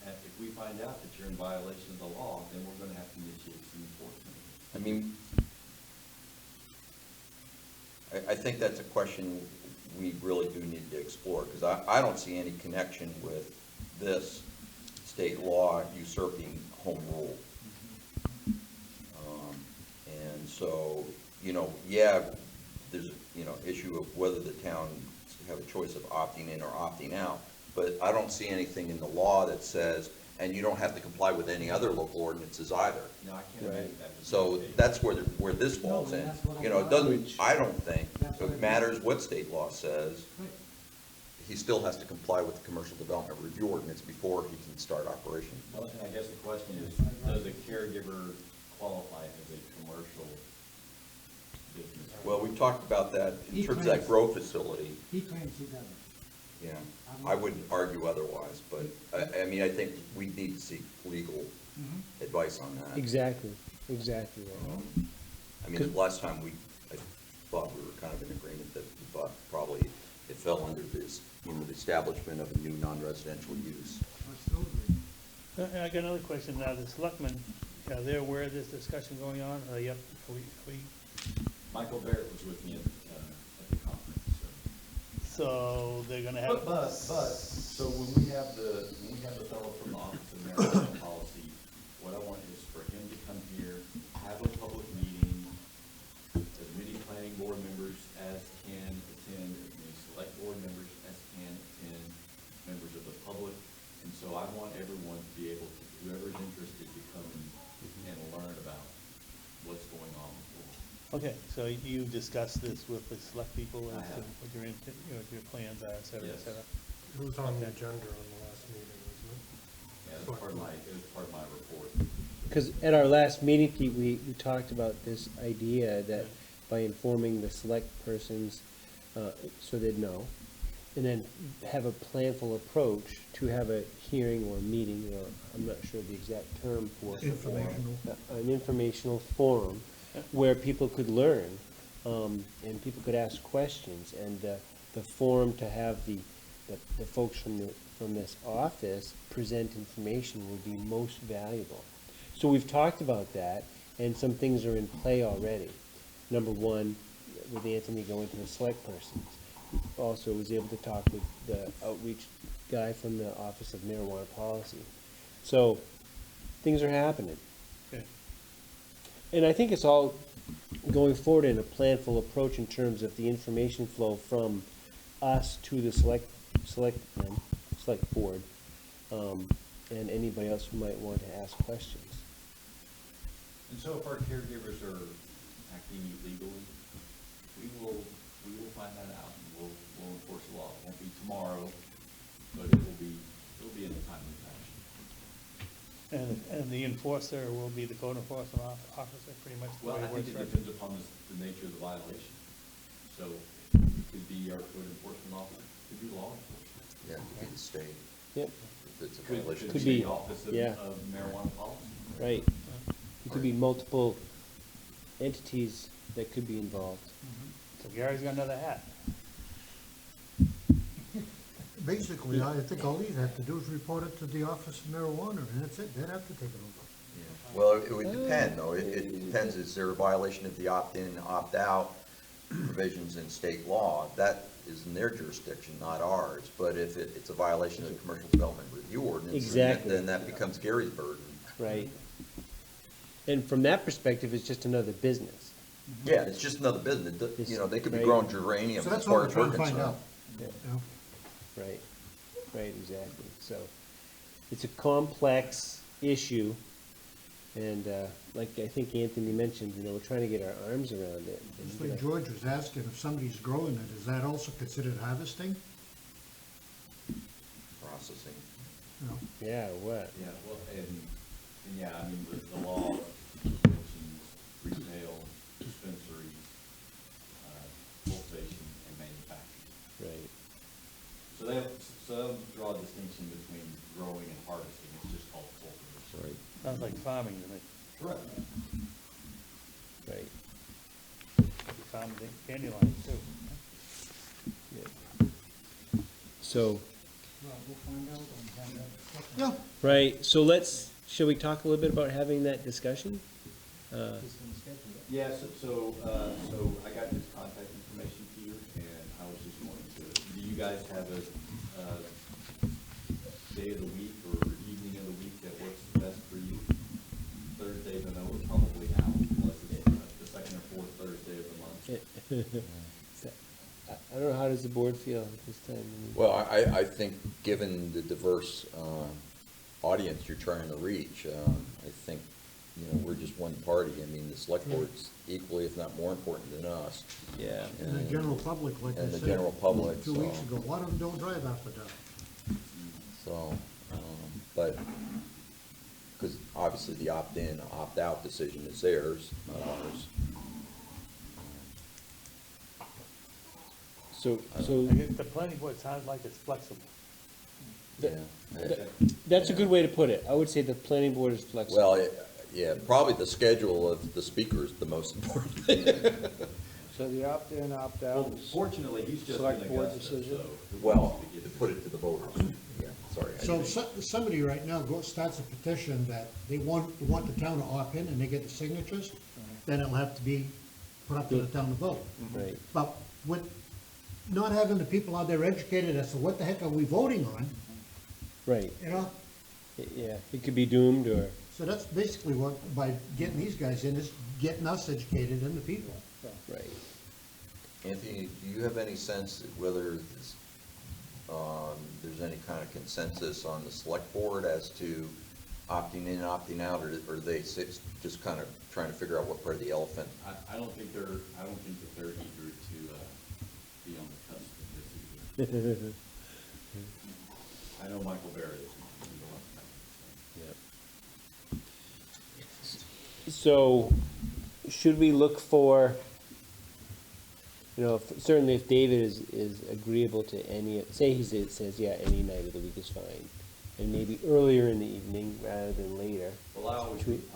if we find out that you're in violation of the law, then we're going to have to initiate some enforcement. I mean, I think that's a question we really do need to explore, because I don't see any connection with this state law usurping home rule. And so, yeah, issue of whether the town have a choice of opting in or opting out. But I don't see anything in the law that says, and you don't have to comply with any other local ordinances either. No, I can't Right. imagine that would be So the case. that's where this No, falls and in. that's what I You know, it thought. doesn't, I don't think, That's what I it matters what state law says. He still has to comply with the commercial development review ordinance before he can start operation. Well, and I guess the question is, does a caregiver qualify as a commercial business? Well, we talked about that in He terms of that claims- grow facility. He claims he doesn't. Yeah, I wouldn't argue otherwise, but I mean, I think we need to seek legal advice on that. Exactly, exactly right. I mean, the last time I thought we were kind of in agreement that we thought probably it fell under this, the establishment of a new non-residential use. I still agree. I got another question now. The selectmen, are they aware of this discussion going on? Yep, we, Michael Barrett was with me at the conference, so. so they're gonna have. So when we have the fellow from the Office of Marijuana Policy, what I want is for him to come here, have a public meeting, as many planning board members as can attend, as many select board members as can attend, members of the public. And so I want everyone to be able to, whoever's interested, to come and learn about what's going on before. Okay, so you discussed this with the select people I as to have. what your plans are, et cetera, et Yes. cetera. It was on the Okay. agenda on the last meeting, wasn't Yeah, it was part of my report. Because at our last meeting, Pete, we talked about this idea that by informing the select persons, so they'd know, and then have a planful approach to have a hearing or meeting, or I'm not sure the exact term for it. Informational. An informational forum where people could learn, and people could ask questions, and the forum to have the folks from this office present information will be most valuable. So we've talked about that, and some things are in play already. Number one, with Anthony going to the select persons. Also was able to talk with the outreach guy from the Office of Marijuana Policy. So, things are happening. Okay. And I think it's all going forward in a planful approach in terms of the information flow from us to the select board, and anybody else who might want to ask questions. And so if our caregivers are acting illegally, we will find that out and we'll enforce the law. It won't be tomorrow, but it will be in a timely fashion. And the enforcer will be the code enforcement officer, pretty much the Well, way I it think works, it right? depends upon the nature of the violation. So it could be our code enforcement officer, it could be law enforcement. Yeah, it could be the state, Yep, if it's a Could violation. Could be be, the Office of yeah. of Marijuana Policy. right. It could be multiple entities that could be involved. So Gary's got another hat. Basically, I think all these have to do is report it to the Office of Marijuana, and that's it, they'd have to take it over. Well, it would depend, though. It depends, is there a violation of the opt-in, opt-out provisions in state law? That is in their jurisdiction, not ours. But if it's a violation of the Commercial Development Review Ordinance, Exactly. then that becomes Gary's burden. Right. And from that perspective, it's just another business. Yeah, it's just another business. You know, they could be Right. growing geraniums So as that's what far we're as trying we're to find concerned. out. Yeah. You know? Right, right, exactly. So, it's a complex issue, and like I think Anthony mentioned, we're trying to get our arms around it. and Just get like a- George was asking, if somebody's growing it, is that also considered harvesting? Processing. You know? Yeah, what? Yeah, well, and yeah, I mean, the law mentions retail, dispensaries, cultivation, and manufacturing. Right, So they'll draw a distinction between growing and harvesting, it's just called cultivation. Right. Sounds like farming to me. Correct. right, You farm dandelions too. yeah. So, Well, we'll find out and have that discussion. Yeah. right, so shall we talk a little bit about having that discussion? Just gonna schedule it. Yeah, so I got his contact information here, and I was just going to, do you guys have a day of the week or evening of the week that works best for you? Thursdays, I know, we're probably out, unless it's the second or fourth Thursday of the month. I don't know, how does the board feel at this time? I mean, Well, I think, given the diverse audience you're trying to reach, I think, you know, we're just one party. I mean, the select board's equally, if not more important than us. Yeah. And the general public, like I And the said. general public, 2 weeks so- ago, a lot of them don't drive after dark. So, but, because obviously the opt-in, opt-out decision is theirs, not ours. So, I guess the planning board sounds like it's flexible. Yeah. that's a good way to put it. I would say the planning board is flexible. Well, yeah, probably the schedule of the speaker is the most important thing. So the opt-in, opt-out is. Fortunately, he's just in Select board Augusta, decision? so. Well, to put it to the voters. Yeah, sorry. So somebody right now starts a petition that they want the town to opt in and they get the signatures, then it'll have to be put up to the town to vote. Right. But with not having the people out there educated as to what the heck are we voting on, Right, you know? yeah, it could be doomed, or, So that's basically what, by getting these guys in, is getting us educated and the people. right. Anthony, do you have any sense whether there's any kind of consensus on the select board as to opting in, opting out, or are they just kind of trying to figure out what part of the elephant? I don't think that they're eager to, be on the cusp of this either. I know Michael Barrett is. So, should we look for, you know, certainly if David is agreeable to any, say he says, yeah, any night of the week is fine, and maybe earlier in the evening rather than later. Well, I always Should we- think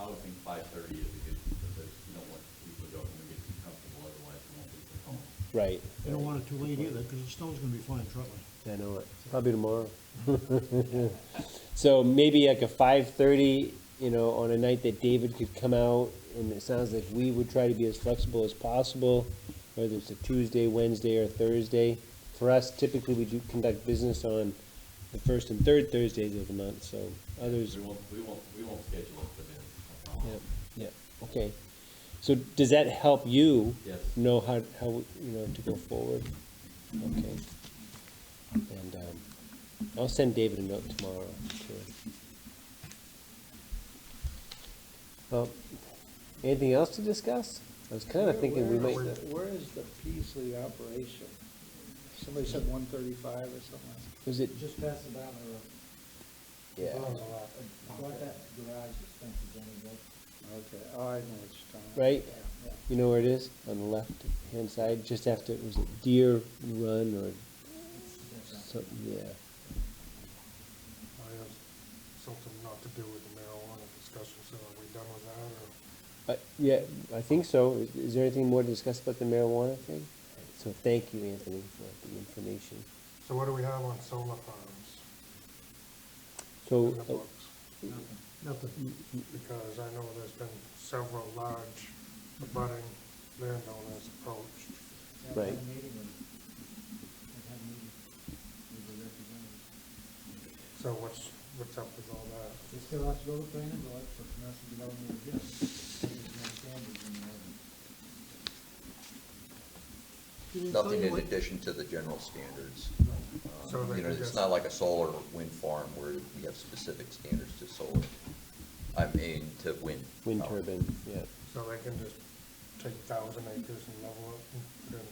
5:30 is a good, because you don't want people to go home and get too comfortable, otherwise they won't be at home. Right. They don't want it too late either, because the snow's gonna be flying shortly. I know it, probably tomorrow. So maybe like a 5:30, you know, on a night that David could come out, and it sounds like we would try to be as flexible as possible, whether it's a Tuesday, Wednesday, or Thursday. For us, typically, we do conduct business on the first and third Thursdays of the month, so others, We won't schedule it for them. yeah, okay. So does that help you Yes. know how, you know, to go forward? Okay. And, I'll send David a note tomorrow, too. Well, anything else to discuss? I was kinda thinking we might, Where is the Peasley operation? Somebody said 135 or something. was it, Just past the Battle Road. yeah, I thought that garage was fenced anyway. Okay, oh, I know what you're talking about. right? Yeah. You know where it is? On the left-hand side, just after, was it Deer Run or something, yeah. I have something not to do with the marijuana discussion, so are we done with that, or? Yeah, I think so. Is there anything more to discuss about the marijuana thing? So thank you, Anthony, for the information. So what do we have on solar farms So, in the books? Nothing. Because I know there's been several large abutting landowners approached. Yeah, Right. I've had a meeting with the representatives. So what's up with all that? They still have to go to planning board for commercial development review. There's no standards in there. Nothing in addition to the general standards. So they You know, can it's just- not like a solar wind farm where we have specific standards to solar. I mean, to wind. wind power. turbine, yeah. So they can just take 1,000 acres and level it and put in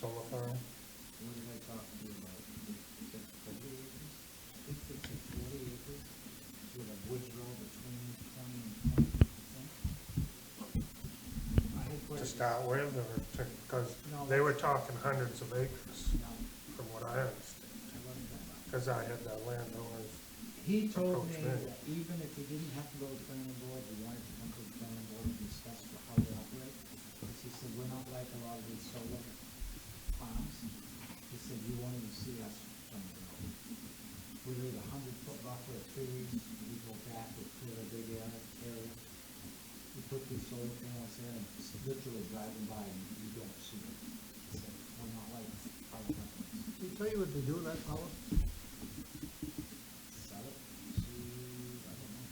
solar farm? What did I talk to you about? Is it 40 acres? I think they said 40 acres with a woods row between 20 and 20%. I had To questions. start with, or to, because No. they were talking hundreds of acres, No, from what I understand. I wasn't that much. Because I had that landowners, He told me Approach me. that even if he didn't have to go to the planning board, he wanted to come to the planning board and discuss how they operate. Because he said, we're not like a lot of these solar farms. He said, you won't even see us from the road. We leave 100-foot buffer of trees, we go back, we clear a big area. We put these solar panels in, and it's literally driving by and you don't see it. He said, we're not like other companies. Did he tell you what they do with that power? Sell it to, I don't know.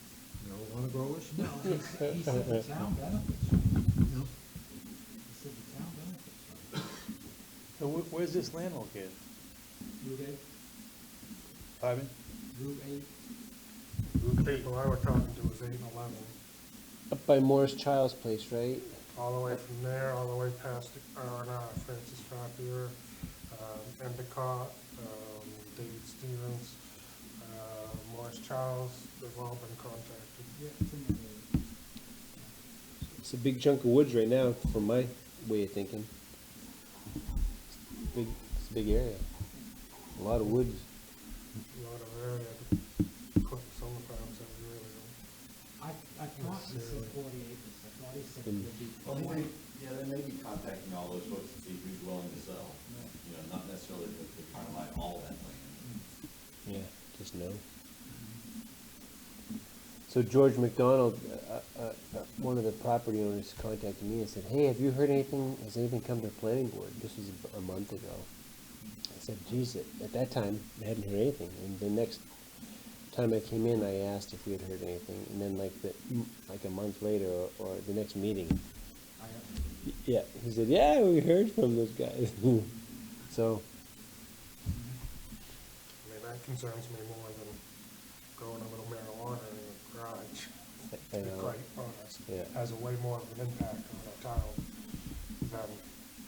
Marijuana growers? No, he said the town benefits from it. No. He said the town benefits from it. So where's this land located? Route 8, Pardon? Route 8, The people I were talking to was 8 and 11, Up by Morris Child's place, right? all the way from there, all the way past R&R, Francis Frappier, Endicott, David Stevens, Morris Childs, they've all been contacted. yeah, it's in the area. It's a big chunk of woods right now, from my way of thinking. It's a big area. A lot of woods. A lot of area to put solar farms in, really. I thought you said 40 acres, I thought he said it would be Well, 40. they may be contacting all those folks to see who's willing to sell. You know, not necessarily that they're trying to buy all that land. Yeah, just no. So George McDonald, one of the property owners contacted me and said, hey, have you heard anything, has anything come to the planning board? This was a month ago. I said, geez, at that time, I hadn't heard anything. And the next time I came in, I asked if we had heard anything. And then like a month later, or the next meeting, I have, yeah, he said, yeah, we heard from those guys. So, I mean, that concerns me more than growing a little marijuana in a garage, I to be know. quite honest. Yeah. Has a way more of an impact on our town than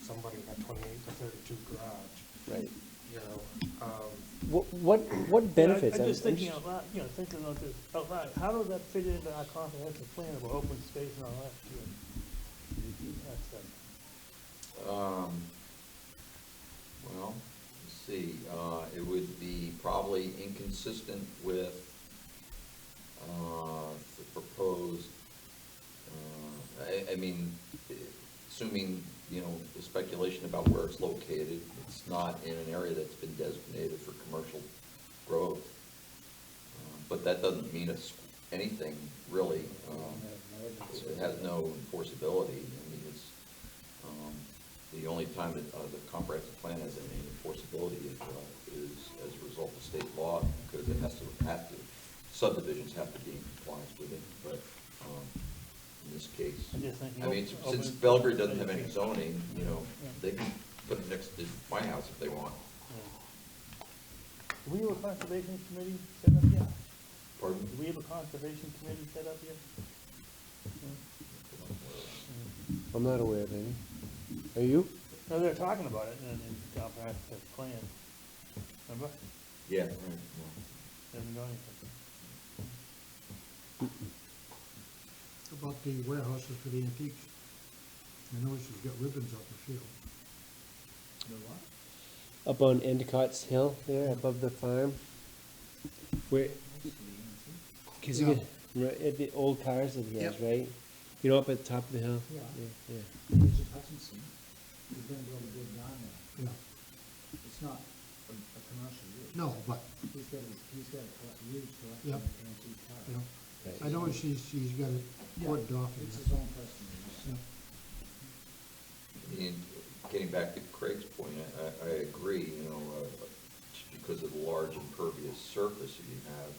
somebody in a 28 to 32 garage, Right. you know. What benefits? I'm just I'm thinking out loud, thinking about this out loud. How does that fit into our comprehensive plan of open space and all that? That's, Well, let's see, it would be probably inconsistent with, the proposed, I mean, assuming, the speculation about where it's located, it's not in an area that's been designated for commercial growth. But that doesn't mean it's anything, really. It has no enforceability. I mean, it's, the only time that the comprehensive plan has any enforceability is as a result of state law, because it has to, subdivisions have to be in compliance with it, but, in this case, I'm just thinking I mean, open- since Belgrade doesn't have any zoning, they can put it next to my house if they want. Do we have a conservation committee set up yet? Pardon? Do we have a conservation committee set up yet? I'm not aware of any. Are you? No, they're talking about it in the comprehensive plan. Remember? Yeah, right. They haven't done anything. About the warehouses for the antiques. I know she's got ribbons up the field. the what? Up on Endicott's Hill there, above the farm? Where, That's the antique. cause you get, right, at the old cars that he has, Yep. right? You know, up at the top of the hill? Yeah. Yeah. Mrs. Hutchinson, he's been really good down there. Yeah. It's not a commercial use. No, but, He's got a huge collection Yep. of antique cars. you know, Right. I know she's got it Yeah, cordoned off. in it's there. his own personal use. Yeah. And getting back to Craig's point, I agree, just because of the large impervious surface that you have,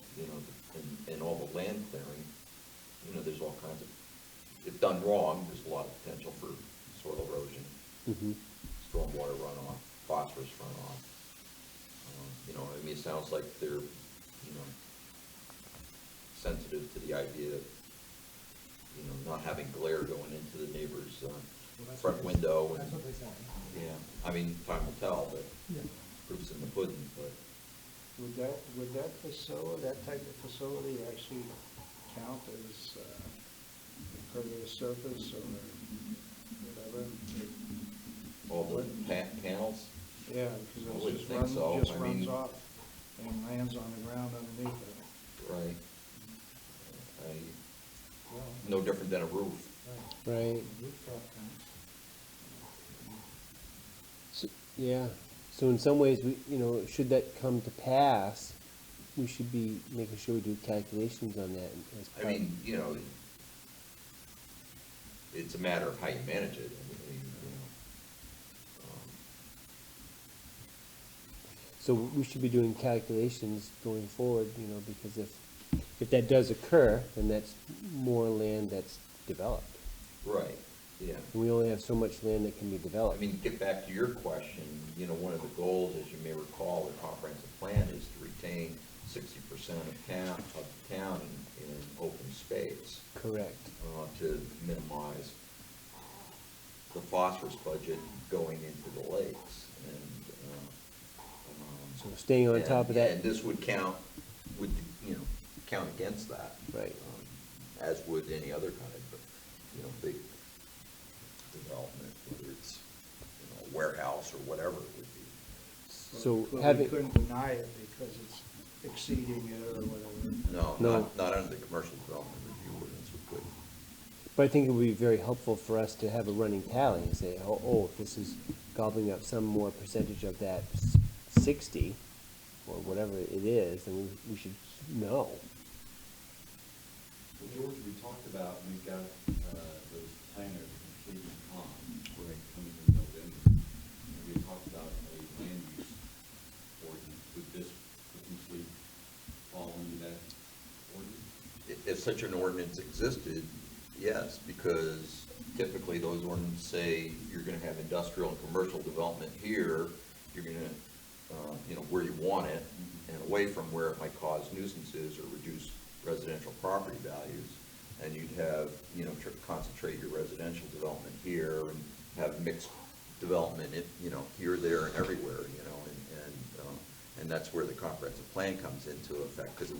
and all the land clearing, there's all kinds of, if done wrong, there's a lot of potential for soil erosion, Mm-hmm. stormwater runoff, phosphorus runoff. I mean, it sounds like they're, sensitive to the idea of, not having glare going into the neighbor's, Well, that's front what they- window and. That's what they say. Yeah, I mean, time will tell, but Yeah. proof's in the pudding, but. Would that facility, that type of facility actually count as impervious surface or whatever? All the panels, Yeah, I because would it just think runs, so. just I runs mean- off and lands on the ground underneath it. right? Well, No different than a roof. Right. Rooftop counts. So, yeah, so in some ways, should that come to pass, we should be making sure we do calculations on that as I part. mean, it's a matter of how you manage it. I mean, So we should be doing calculations going forward, because if that does occur, then that's more land that's developed. right. Yeah. And we only have so much land that can be I developed. mean, to get back to your question, you know, one of the goals, as you may recall, the comprehensive plan is to retain 60% of the town in open space, Correct. to minimize the phosphorus budget going into the lakes. And, So staying on top of that. And this would count, count against that. Right. As would any other kind of, big development, whether it's, a warehouse or whatever it would be. So But having. we couldn't deny it because it's exceeding it or whatever. No, No. not under the commercial development review ordinance, we couldn't. But I think it would be very helpful for us to have a running tally and say, oh, if this is gobbling up some more percentage of that 60, or whatever it is, then we should know. Well, George, we talked about, we've got, those planners from Cleveland Pond, coming in November. And we talked about a land use ordinance. Would this potentially fall into that ordinance? If such an ordinance existed, yes, because typically those ordinances say you're gonna have industrial and commercial development here, you're gonna, where you want it, and away from where it might cause nuisances or reduce residential property values. And you'd have, concentrate your residential development here and have mixed development, here, there, and everywhere, and that's where the comprehensive plan comes into effect, because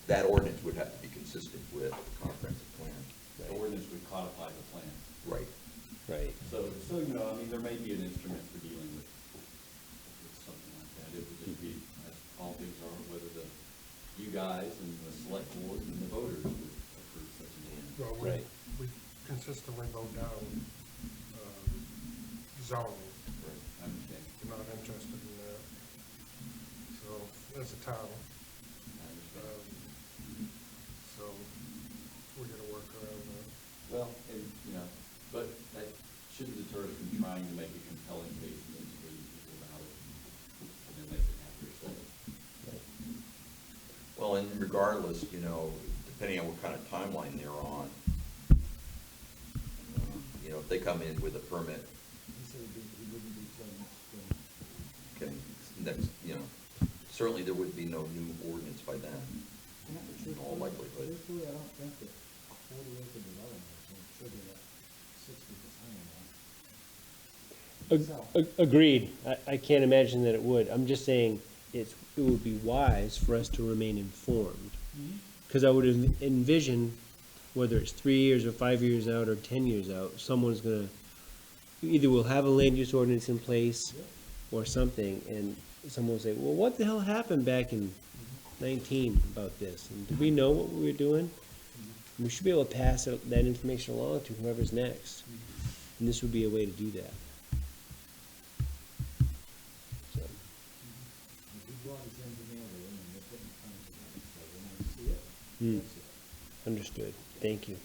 that ordinance would have to be consistent with the comprehensive plan. The ordinance would codify the plan. Right. Right. So, there may be an instrument for dealing with something like that. It would just be, as all things are, whether you guys and the select board and the voters would approve such an ordinance. Well, Right. we consistently vote down, zoning. I understand. We're not interested in that. So, as a town, I understand. so we gotta work around that. Well, and, but that shouldn't deter us from trying to make a compelling case and then persuade people about it, and then they can have their say. Well, and regardless, depending on what kind of timeline they're on, if they come in with a permit, He said he wouldn't be till next spring. okay, certainly there would be no new ordinance by then. In all likelihood. Truthfully, I don't think that 40 acre development is going to trigger that 60% of that. Agreed. I can't imagine that it would. I'm just saying it would be wise for us to remain informed. Because I would envision, whether it's 3 years or 5 years out or 10 years out, someone's gonna, either we'll have a land use ordinance in place or something, and someone will say, well, what the hell happened back in 19 about this? And do we know what we were doing? We should be able to pass that information along to whoever's next. And this would be a way to do that. So, He brought his engineer in and they're putting plans together, so when I see it, Hmm. that's it. Understood. Thank you.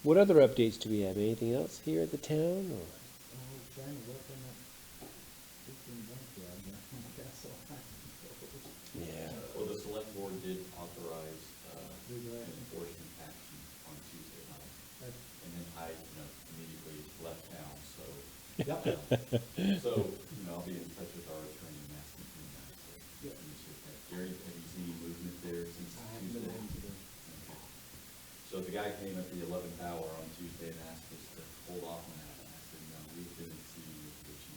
What other updates do we have? Anything else here at the town, or? I'm trying to work on that 15 bank job, that's all I can Yeah. Well, the select board did authorize, Legal an action. enforcement action on Tuesday night. That's- And then I, immediately left town, so. Yep. So, I'll be in touch with our attorney and ask him to do that. So, Yep. let me see if that- Gary, have you seen any movement there since I haven't been Tuesday? into the, Okay. So the guy came at the 11th hour on Tuesday and asked us to hold off on that, and I said, no, we've been exceeding your position.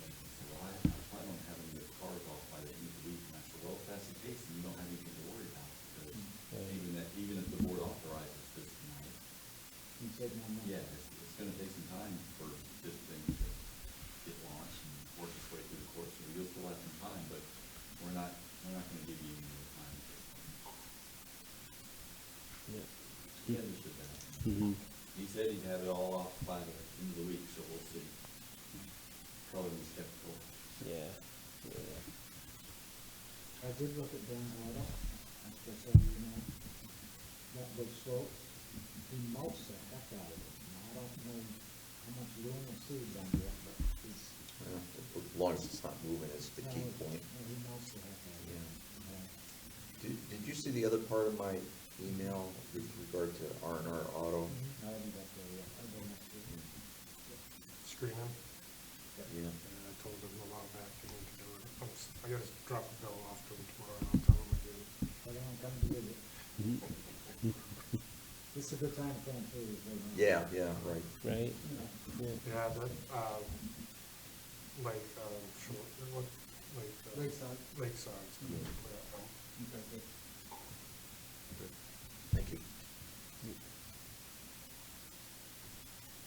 And he said, well, I plan on having the cars off by the end of the week, and I said, well, if that's the case, then you don't have anything to worry about, because even if the board authorizes this tonight, he said, no, no. yeah, it's gonna take some time for this thing to get launched and work its way through the courts, so you'll still have some time, but we're not gonna give you any more time. Yeah. He understood that. Mm-hmm. He said he'd have it all off by the end of the week, so we'll see. Probably be skeptical. Yeah. Yeah. I did look at Dan Otto, that's just so you know, that big slope, he mulched the heck out of it. Now, I don't know how much room or seeds under it, but he's. As long as it's not moving, it's the key point. No, he mulched the heck out of it. Did you see the other part of my email with regard to R&R Auto. I haven't got there yet, I'll go next week. Screening. Yeah. And I told them a while back they need to do it. I gotta drop a bill off to them tomorrow, and I'll tell them I did it. Well, they won't come to visit. This is a good time to come through. Yeah, right. Right? Yeah. Yeah, that, like, short, what, like. Lakeside. Lakeside's good. Okay, good. Thank you.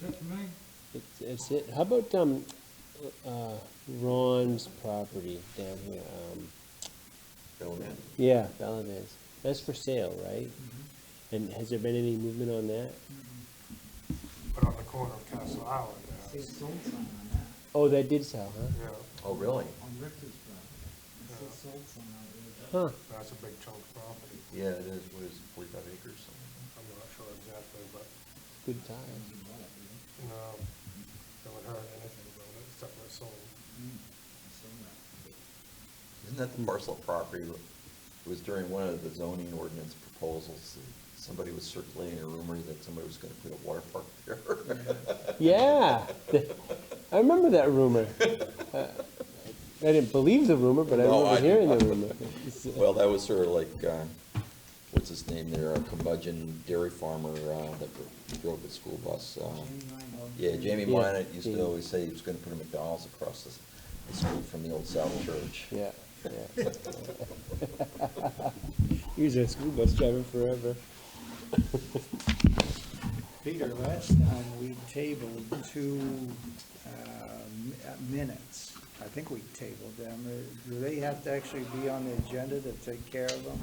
That's for me. It's it. How about, Ron's property down here? Bellingham. Yeah, Bellavance. That's for sale, right? And has there been any movement on that? But on the corner of Castle Island, See a yeah. sold sign on that, Oh, that did sell, huh? Yeah, Oh, really? on Richter's property. I see a sold sign out there. Huh. that's a big chunk of property. Yeah, it is. What is it, 45 acres, something like I'm not sure exactly, but Good time. no, haven't heard anything about it except for it's sold. that? Isn't that the parcel of property? It was during one of the zoning ordinance proposals. Somebody was circulating a rumor that somebody was gonna put a water park there. Yeah, I remember that rumor. I didn't believe the rumor, but I No, remember I- hearing the rumor. Well, that was sort of like, what's his name there, a curmudgeon dairy farmer, that drove the school bus. Yeah, Jamie Yeah, Minot used to Jamie. always say he was gonna put a McDonald's across the street from the old South Church. Yeah, yeah. He was a school bus driver forever. Peter, last time we tabled two minutes. I think we tabled them. Do they have to actually be on the agenda to take care of them?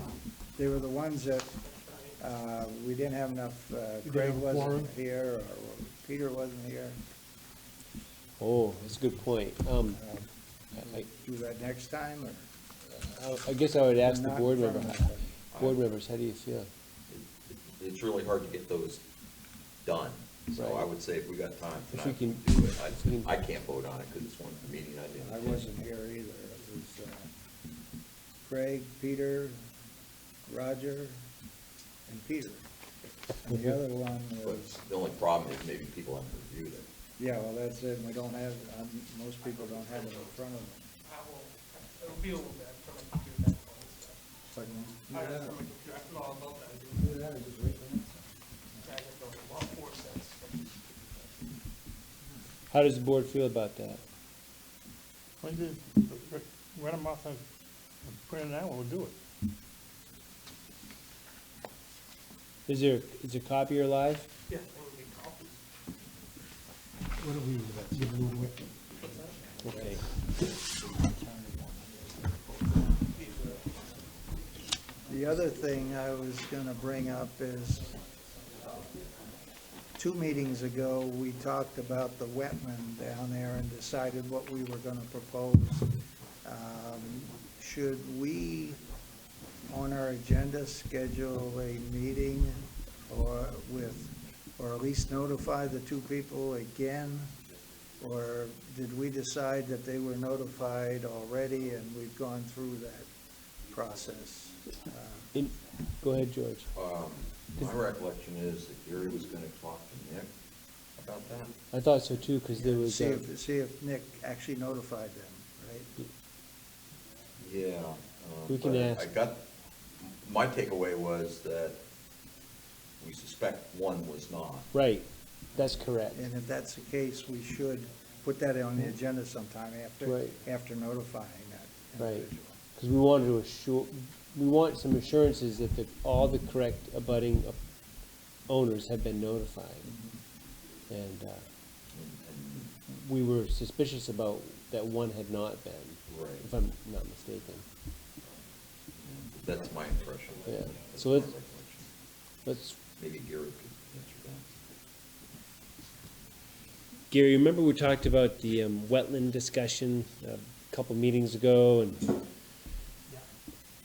They were the ones that we didn't have enough, Craig have a quorum? wasn't here, or Peter wasn't here. Oh, that's a good point. I Do that next time, or? I guess I would ask the Not board in front member, of me. board members, how do you feel? It's really hard to get those done, so Right. I would say if we got time If we tonight, can- we do if we it. can- I can't vote on it because it's one meeting I didn't. I attend. wasn't here either. It was Craig, Peter, Roger, and Peter. And the other one But was, the only problem is maybe people haven't reviewed it. yeah, well, that's it. We don't have, most people don't have it in front of them. It'll be a little bit from my computer back home, so. Second one? I have from my computer, I know all about that. Do that or just wait for next time? I just don't know, about 4 cents. How does the board feel about that? When did, run them off and print it out, we'll do it. Is there a copier live? Yeah, they would be copies. What do we, give a little bit? Okay. The other thing I was gonna bring up is, 2 meetings ago, we talked about the wetland down there and decided what we were gonna propose. Should we, on our agenda, schedule a meeting or at least notify the 2 people again? Or did we decide that they were notified already and we've gone through that process? Go ahead, George. My recollection is that Gary was gonna talk to Nick about that. I thought so too, because there was, See if Nick actually notified them, right? Yeah. We can but ask. I got, my takeaway was that we suspect one was not. right, that's correct. And if that's the case, we should put that on the agenda sometime Right. after notifying that Right. individual. Because we wanted to assure, we want some assurances that all the correct abutting owners have been notified. And And- we were suspicious about that one had not been, Right. if I'm not mistaken. That's my impression. Yeah. That's So my let's- recollection. Let's, Maybe Gary could answer that. Gary, remember we talked about the wetland discussion a couple meetings ago, and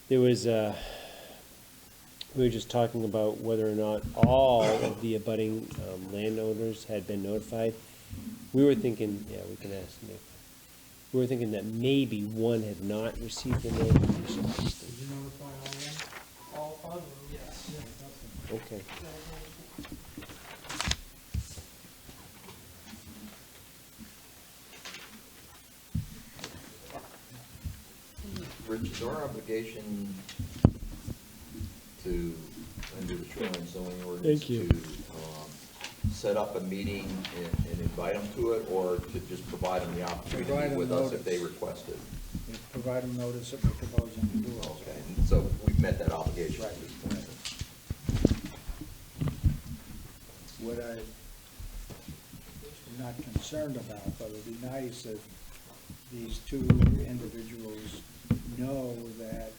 there was, we were just talking about whether or not all of the abutting landowners had been notified. We were thinking, yeah, we can ask Nick. We were thinking that maybe one had not received the notification. Did you notify all of them? All 5 of them, yes. Yes, that's Okay. Rich, is our obligation to, under the shoreline zoning ordinance, Thank you. to set up a meeting and invite them to it, or to just provide them the Provide opportunity them with us if they notice. request it? We provide them notice that we're proposing to do it. Okay, so we've met that obligation at this point. What I'm not concerned about, but it'd be nice if these two individuals know that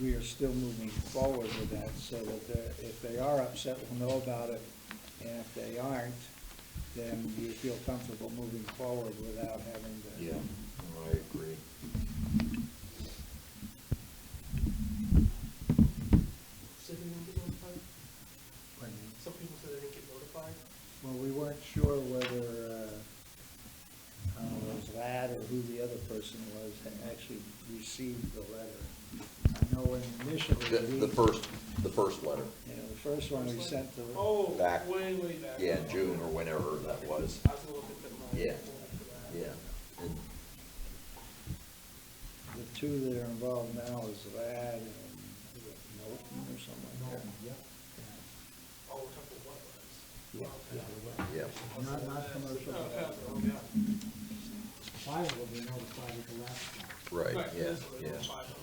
we are still moving forward with that, so that if they are upset, we'll know about it, and if they aren't, then you feel comfortable moving forward without having to. Yeah, I agree. So they didn't get notified? Pardon me? Some people said they didn't get notified. Well, we weren't sure whether, I don't know, it was Lad or who the other person was, had actually received the letter. I know initially. The first letter, You know, the first one we sent to. Oh, Back- way back. yeah, in June or whenever that was. I was gonna look at my. Yeah. Yeah, and The two that are involved now is Lad and is it Norton or something like that. Oh, we're talking about wetlands. Yeah. yeah, Not commercial. Oh, yeah. Five will be notified at the last time. right, Right, yeah, that's what it yeah. was, 5 of them.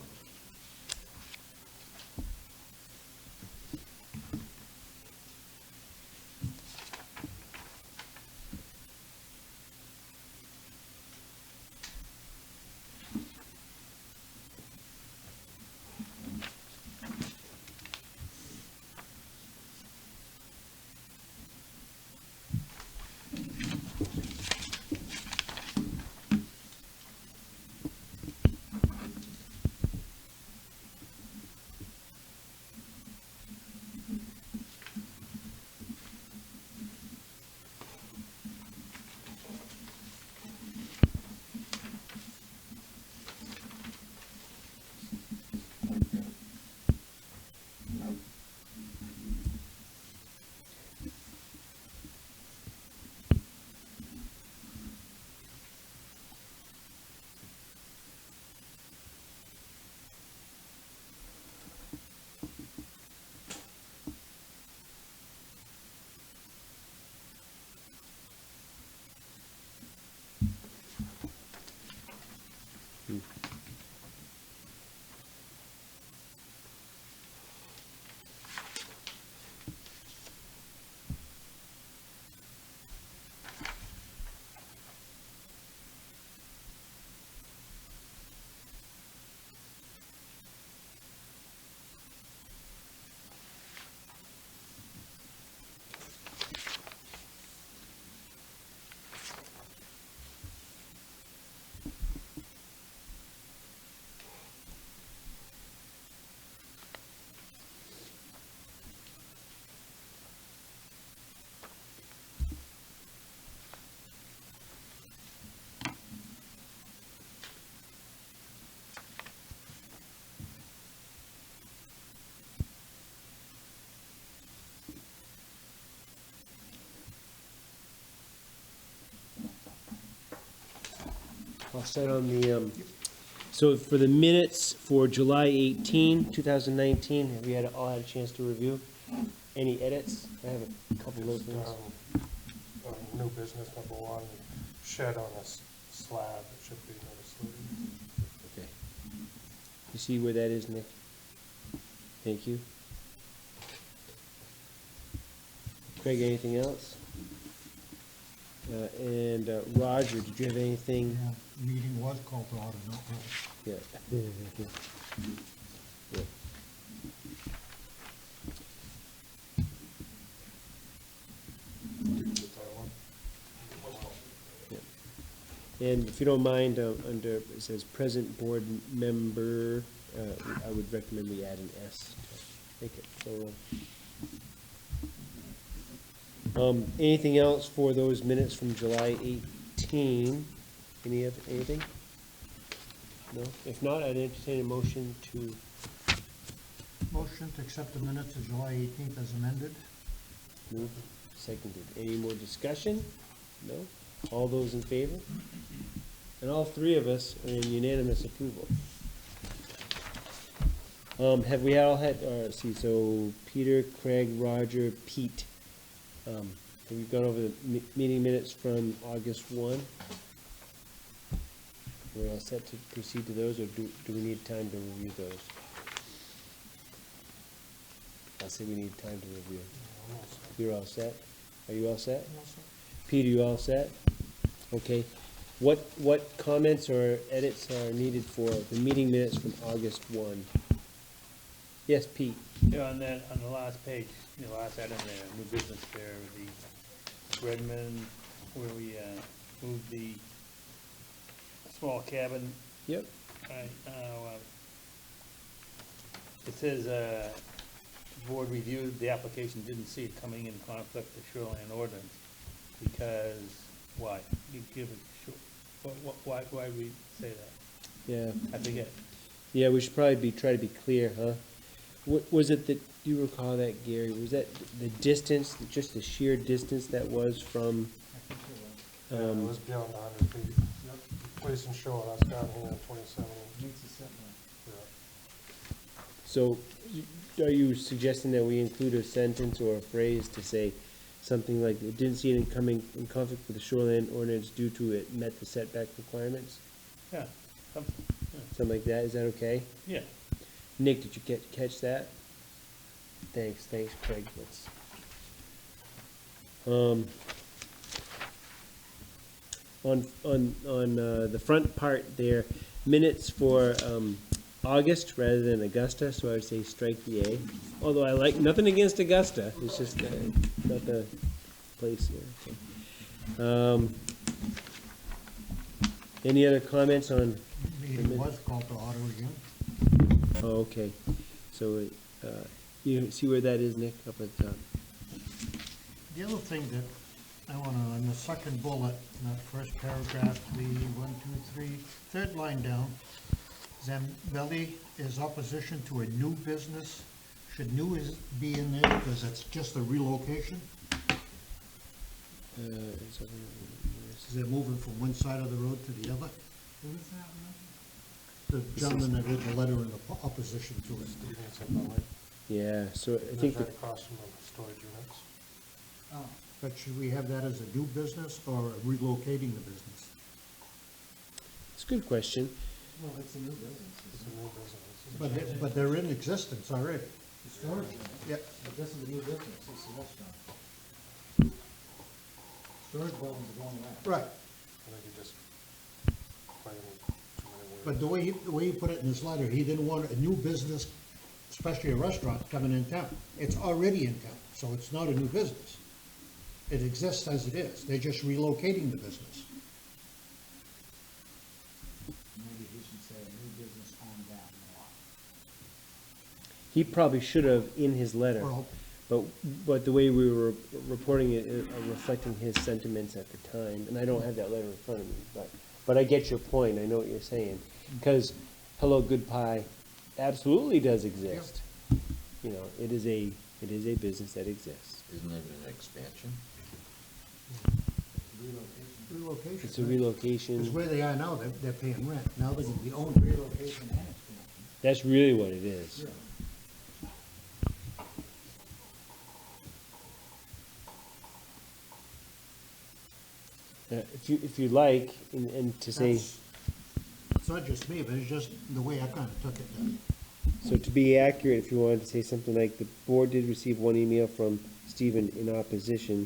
I'll start on the, so for the minutes for July 18, 2019, have you all had a chance to review? Any edits? I have a couple of things. New business number 1, shed on a slab, it should be noticed. Okay. You see where that is, Nick? Thank you. Craig, anything else? And Roger, did you have anything? Yeah, meeting was called to order, not closed. Yeah. Yeah. And if you don't mind, under, it says present board member, I would recommend we add an S to make it thorough. Anything else for those minutes from July 18? Anything? No? If not, I'd entertain a motion to Motion to accept the minutes of July 18th as amended. Moved, seconded. Any more discussion? No? All those in favor? And all three of us are in unanimous approval. Have we all had, let's see, so Peter, Craig, Roger, Pete. Have we gone over the meeting minutes from August 1? We're all set to proceed to those, or do we need time to review those? I say we need time to review. You're all set? Are you all set? Peter, you all set? Okay. What comments or edits are needed for the meeting minutes from August 1? Yes, Pete? Yeah, on that, on the last page, the last item there, new business there, the Redmond, where we, moved the small cabin. Yep. Right, it says, board reviewed the application, didn't see it coming in conflict with shoreline ordinance, because, why? You give it, why we say that? Yeah. I forget. Yeah, we should probably try to be clear, huh? Was it that, you recall that, Gary, was that the distance, just the sheer distance that was from, I think it was. Yeah, it was beyond 100 feet. Yep. Place and shore, that's down here on 27. Meets the setback. Yeah. so are you suggesting that we include a sentence or a phrase to say something like, it didn't see it coming in conflict with the shoreline ordinance due to it met the setback requirements? Yeah, Something like that, is that okay? yeah. Nick, did you catch that? Thanks, Craig. That's, on the front part there, minutes for August rather than Augusta, so I would say strike the A. Although I like, nothing against Augusta, it's just not the place here. Okay. Any other comments on? Meeting was called to order again. Oh, okay. So, you see where that is, Nick, up at the top? The other thing that I wanna, on the second bullet, in that first paragraph, the 1, 2, 3, third line down, Zambelli is opposition to a new business. Should new be in there because it's just a relocation? It's over Is they're moving from one side of the road to the other? Who is that, Roger? The gentleman that wrote the letter in opposition to it. Stevenson Building. Yeah, so I It's think, right across from the storage units. Oh, But should we have that as a new business or relocating the business? it's a good question. well, it's a new business, It's isn't a it? new business. But they're in existence already. The storage unit. Yep. But this is a new business, it's a restaurant. Storage buildings are going away. Right. I think you just playing too many words. But the way he put it in his letter, he didn't want a new business, especially a restaurant, coming in town. It's already in town, so it's not a new business. It exists as it is. They're just relocating the business. Maybe he should say a new business on that lot. He probably should have in his letter, Well, but the way we were reporting it, reflecting his sentiments at the time, and I don't have that letter in front of me, but I get your point, I know what you're saying. Because Hello Good Pie absolutely does exist. You know, it is a business that exists. Isn't it an expansion? Relocation. relocation. It's a relocation. Because where they are now, they're paying rent. Now they're gonna be owned. Relocation and expansion. That's really what it is. Yeah. If you like, and to say, That's- It's not just me, but it's just the way I kinda took it then. so to be accurate, if you wanted to say something like, the board did receive one email from Stephen in opposition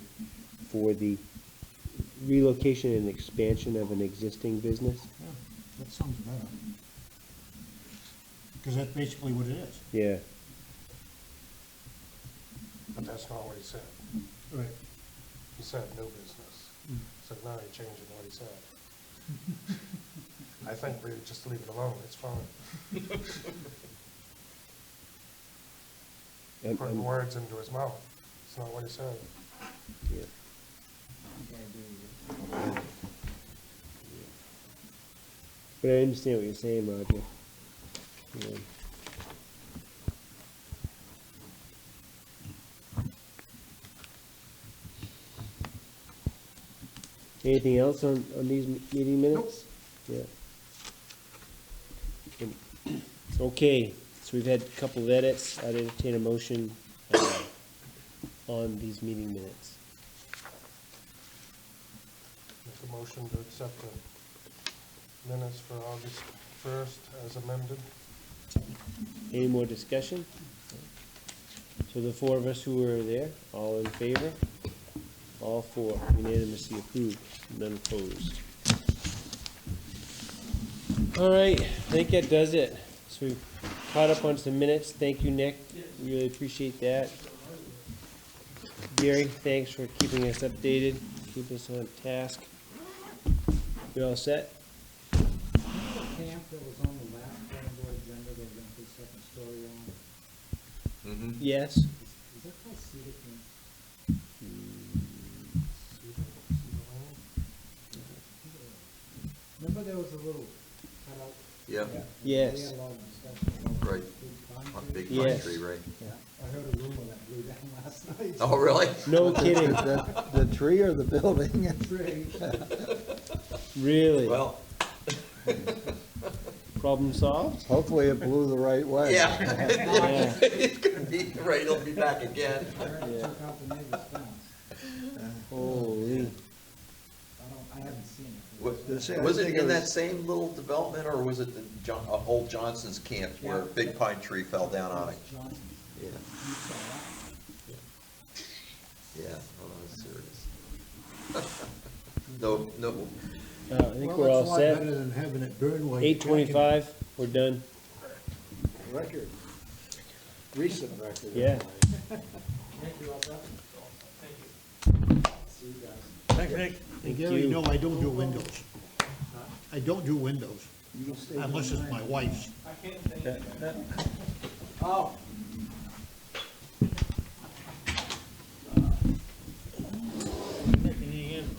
for the relocation and expansion of an existing business. Yeah, that sounds better. Because that's basically what it is. Yeah, But that's not what he said. Right. He said no business. So now you're changing what he said. I think we just leave it alone, it's fine. Putting words into his mouth, it's not what he said. yeah. Okay, do you? But I understand what you're saying, Roger. Yeah. Anything else on these meeting minutes? Yeah. Okay, so we've had a couple of edits. I'd entertain a motion on these meeting minutes. Make a motion to accept the minutes for August 1st as amended. Any more discussion? So the four of us who were there, all in favor? All four unanimously approved, none opposed. All right, I think that does it. So we've caught up on some minutes. Thank you, Nick. Really appreciate that. Gary, thanks for keeping us updated, keep us on task. We all set? The camp that was on the last planning board agenda, they were gonna put second story on. Mm-hmm. Yes? Is that called Cedar Camp? Remember there was a little cutout? Yeah, Yes. They had a lot of discussion about Right. big pine on trees. Big Pine Yes. Tree, right? Yeah, I heard a rumor that blew down last night. Oh, really? No kidding, The tree or the building? Tree. really? Well, Problem solved? Hopefully it blew the right way. Yeah. It's gonna be, right, it'll be back again. I heard it Yeah. took out the neighbor's fence. Holy. I haven't seen it. Was This- I was it think in it that was- same little development, or was it a whole Johnson's camp where a big pine tree fell down on it? Johnson, Yeah, you saw that? yeah, oh, that's serious. No, no, I think Well, we're all that's a lot set. better than having it burn like. 8:25, we're done. Record, recent record. Yeah. Thank you, all set? See you guys. Thanks, Nick. Thank Gary, you. no, I don't do windows. I don't do windows, You can stay unless it's my wife's. Oh.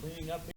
Cleaning up here.